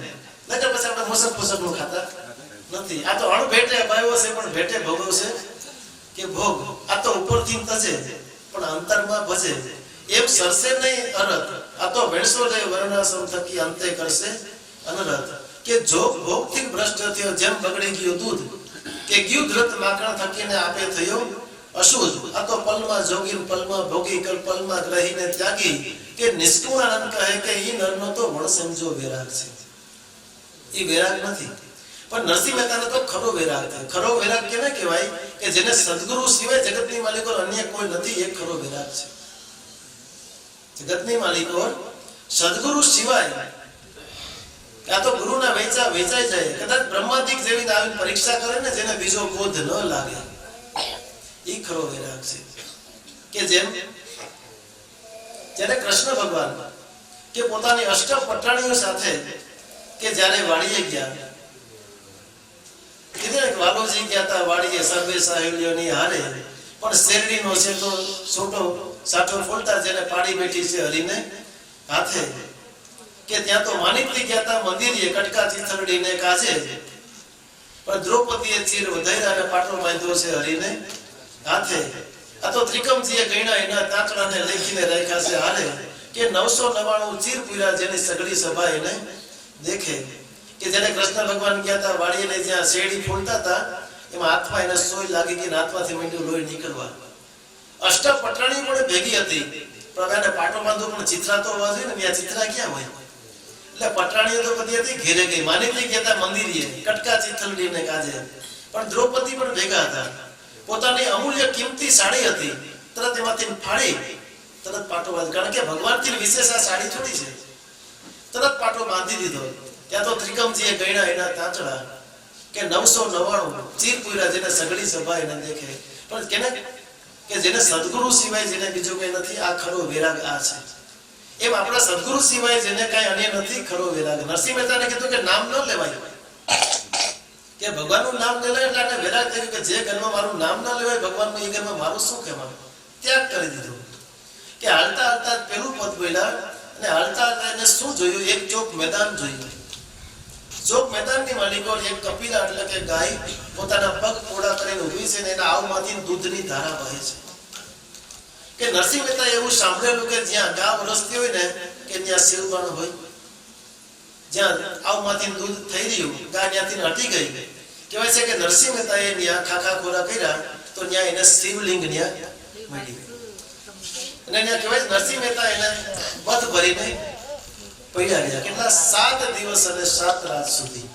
નકર પછી આપણે મોસક પોસક નું ખાતા નથી. આ તો અણભેટે અભાવ્યો છે, પણ ભેટે ભોગવશે કે ભોગ. આ તો ઉપરથી તજે પણ અંતરમાં ભજે. એમ સરસે નહીં અરત. આ તો વેણસો લે વર્ણાશ્રમ થકી અંતે કરશે અનરત. કે જોગ ભોગથી ભ્રષ્ટ થયો જેમ બગડી ગયું દૂધ. કે ગયું ધ્રત માખણ થકીને આપે થયો અશુદ્ધ. આ તો પલમાં જોગી પલમાં ભોગી પલમાં ગ્રહીને ત્યાગી. કે નિષ્કુળાનંદ કહે કે ઈ નરનો તો વણ સમજો વૈરાગ છે. એ વૈરાગ નથી, પણ નરસિંહ મહેતાને તો ખરો વૈરાગ થાય. ખરો વૈરાગ કેને કહેવાય? કે જેને સદગુરુ સિવાય જગતની માલિકો અન્ય કોઈ નથી, એ ખરો વૈરાગ છે. જગતની માલિકો સદગુરુ સિવાય, આ તો ગુરુના વેચાઈ જાય. કદાચ બ્રહ્માદિક જેવી આવીને પરીક્ષા કરે ને, જેને બીજો ક્રોધ ન લાગે, એ ખરો વૈરાગ છે. કે જેમ જ્યારે કૃષ્ણ ભગવાન કે પોતાની અષ્ટ પટાણીઓ સાથે કે જ્યારે વાડીએ ગયા, કીધું ને વાલોજી ગયા હતા વાડીએ સર્વે સાહેલીઓની હારે, પણ શેરડીનો છે તો સાઠો ફોલતા જેને પાડી બેઠી છે હરીને હાથે. કે ત્યાં તો માનિકથી ગયા હતા મંદિરે કટકા ચીથરડીને કાજે, પણ દ્રૌપદીએ ચીર વધાર્યા અને પાટલો બાંધ્યો છે હરીને હાથે. આ તો ત્રિકમજીએ ગણ્યા એના તાતણાને લેખીને રાખ્યા છે હારે. કે 999 ચીર પૂર્યા જેની સગળી સભા એને દેખે. કે જ્યારે કૃષ્ણ ભગવાન ગયા હતા વાડીએ જ્યાં શેરડી ફૂલતા હતા, એમાં હાથમાં એને સોય લાગી ગઈ, હાથમાંથી માંડ્યું લોહી નીકળવા. અષ્ટ પટરાણી પણ ભેગી હતી, પણ એને પાટો બાંધો, પણ ચિત્રા તો હોવા જોઈએ ને, ત્યાં ચિત્રા ક્યાં હોય? એટલે પટરાણીઓ તો બધી હતી ઘેરે ગઈ. માનિકથી ગયા હતા મંદિરે કટકા ચિથલડીને કાજે, પણ દ્રૌપદી પણ ભેગા હતા. પોતાની અમૂલ્ય કિંમતી સાડી હતી, તરત એમાંથી ફાડી તરત પાટો બાંધી. કારણ કે ભગવાનથી વિશેષ આ સાડી થોડી છે. તરત પાટો બાંધી દીધો. ત્યાં તો ત્રિકમજીએ ગણ્યા એના તાંતણા કે 999 ચીર પૂર્યા જેને સગળી સભા એને દેખે. પણ કેને કે જેને સદગુરુ સિવાય જેને બીજો કઈ નથી, આ ખરો વૈરાગ આ છે. એમ આપણા સદગુરુ સિવાય જેને કઈ અન્ય નથી, ખરો વૈરાગ. નરસિંહ મહેતાને કીધું કે નામ ન લેવાય. કે ભગવાનનું નામ ન લે એટલે આને વૈરાગ થયું કે જે ઘરમાં મારું નામ ના લેવાય ભગવાનનું, એ ઘરમાં મારું શું કહેવાનું, ત્યાગ કરી દીધો. કે હાલતા હાલતા પેલું પદ બોલ્યા અને હાલતા હાલતા એને શું જોયું, એક ચોક મેદાન જોયું. ચોક મેદાનની માલિકો એક કપિલા એટલે કે ગાય પોતાના પગ પોડા કરીને ઊભી છે ને એના આવમાંથી દૂધની ધારા વહે છે. કે નરસિંહ મહેતા એવું સાંભળેલું કે જ્યાં ગાવ રસ્તી હોય ને કે ત્યાં શિવબાણ હોય, જ્યાં આવમાંથી દૂધ થઈ રહ્યું ગા ત્યાંથી હટી ગઈ. કહેવાય છે કે નરસિંહ મહેતાએ ત્યાં ખાખા ખોરા કર્યા તો ત્યાં એને શિવલિંગ ત્યાં મળી ગઈ. અને ત્યાં કહેવાય નરસિંહ મહેતા એને બધ ભરીને પડ્યા રહ્યા કેટલા 7 દિવસ અને 7 રાત સુધી.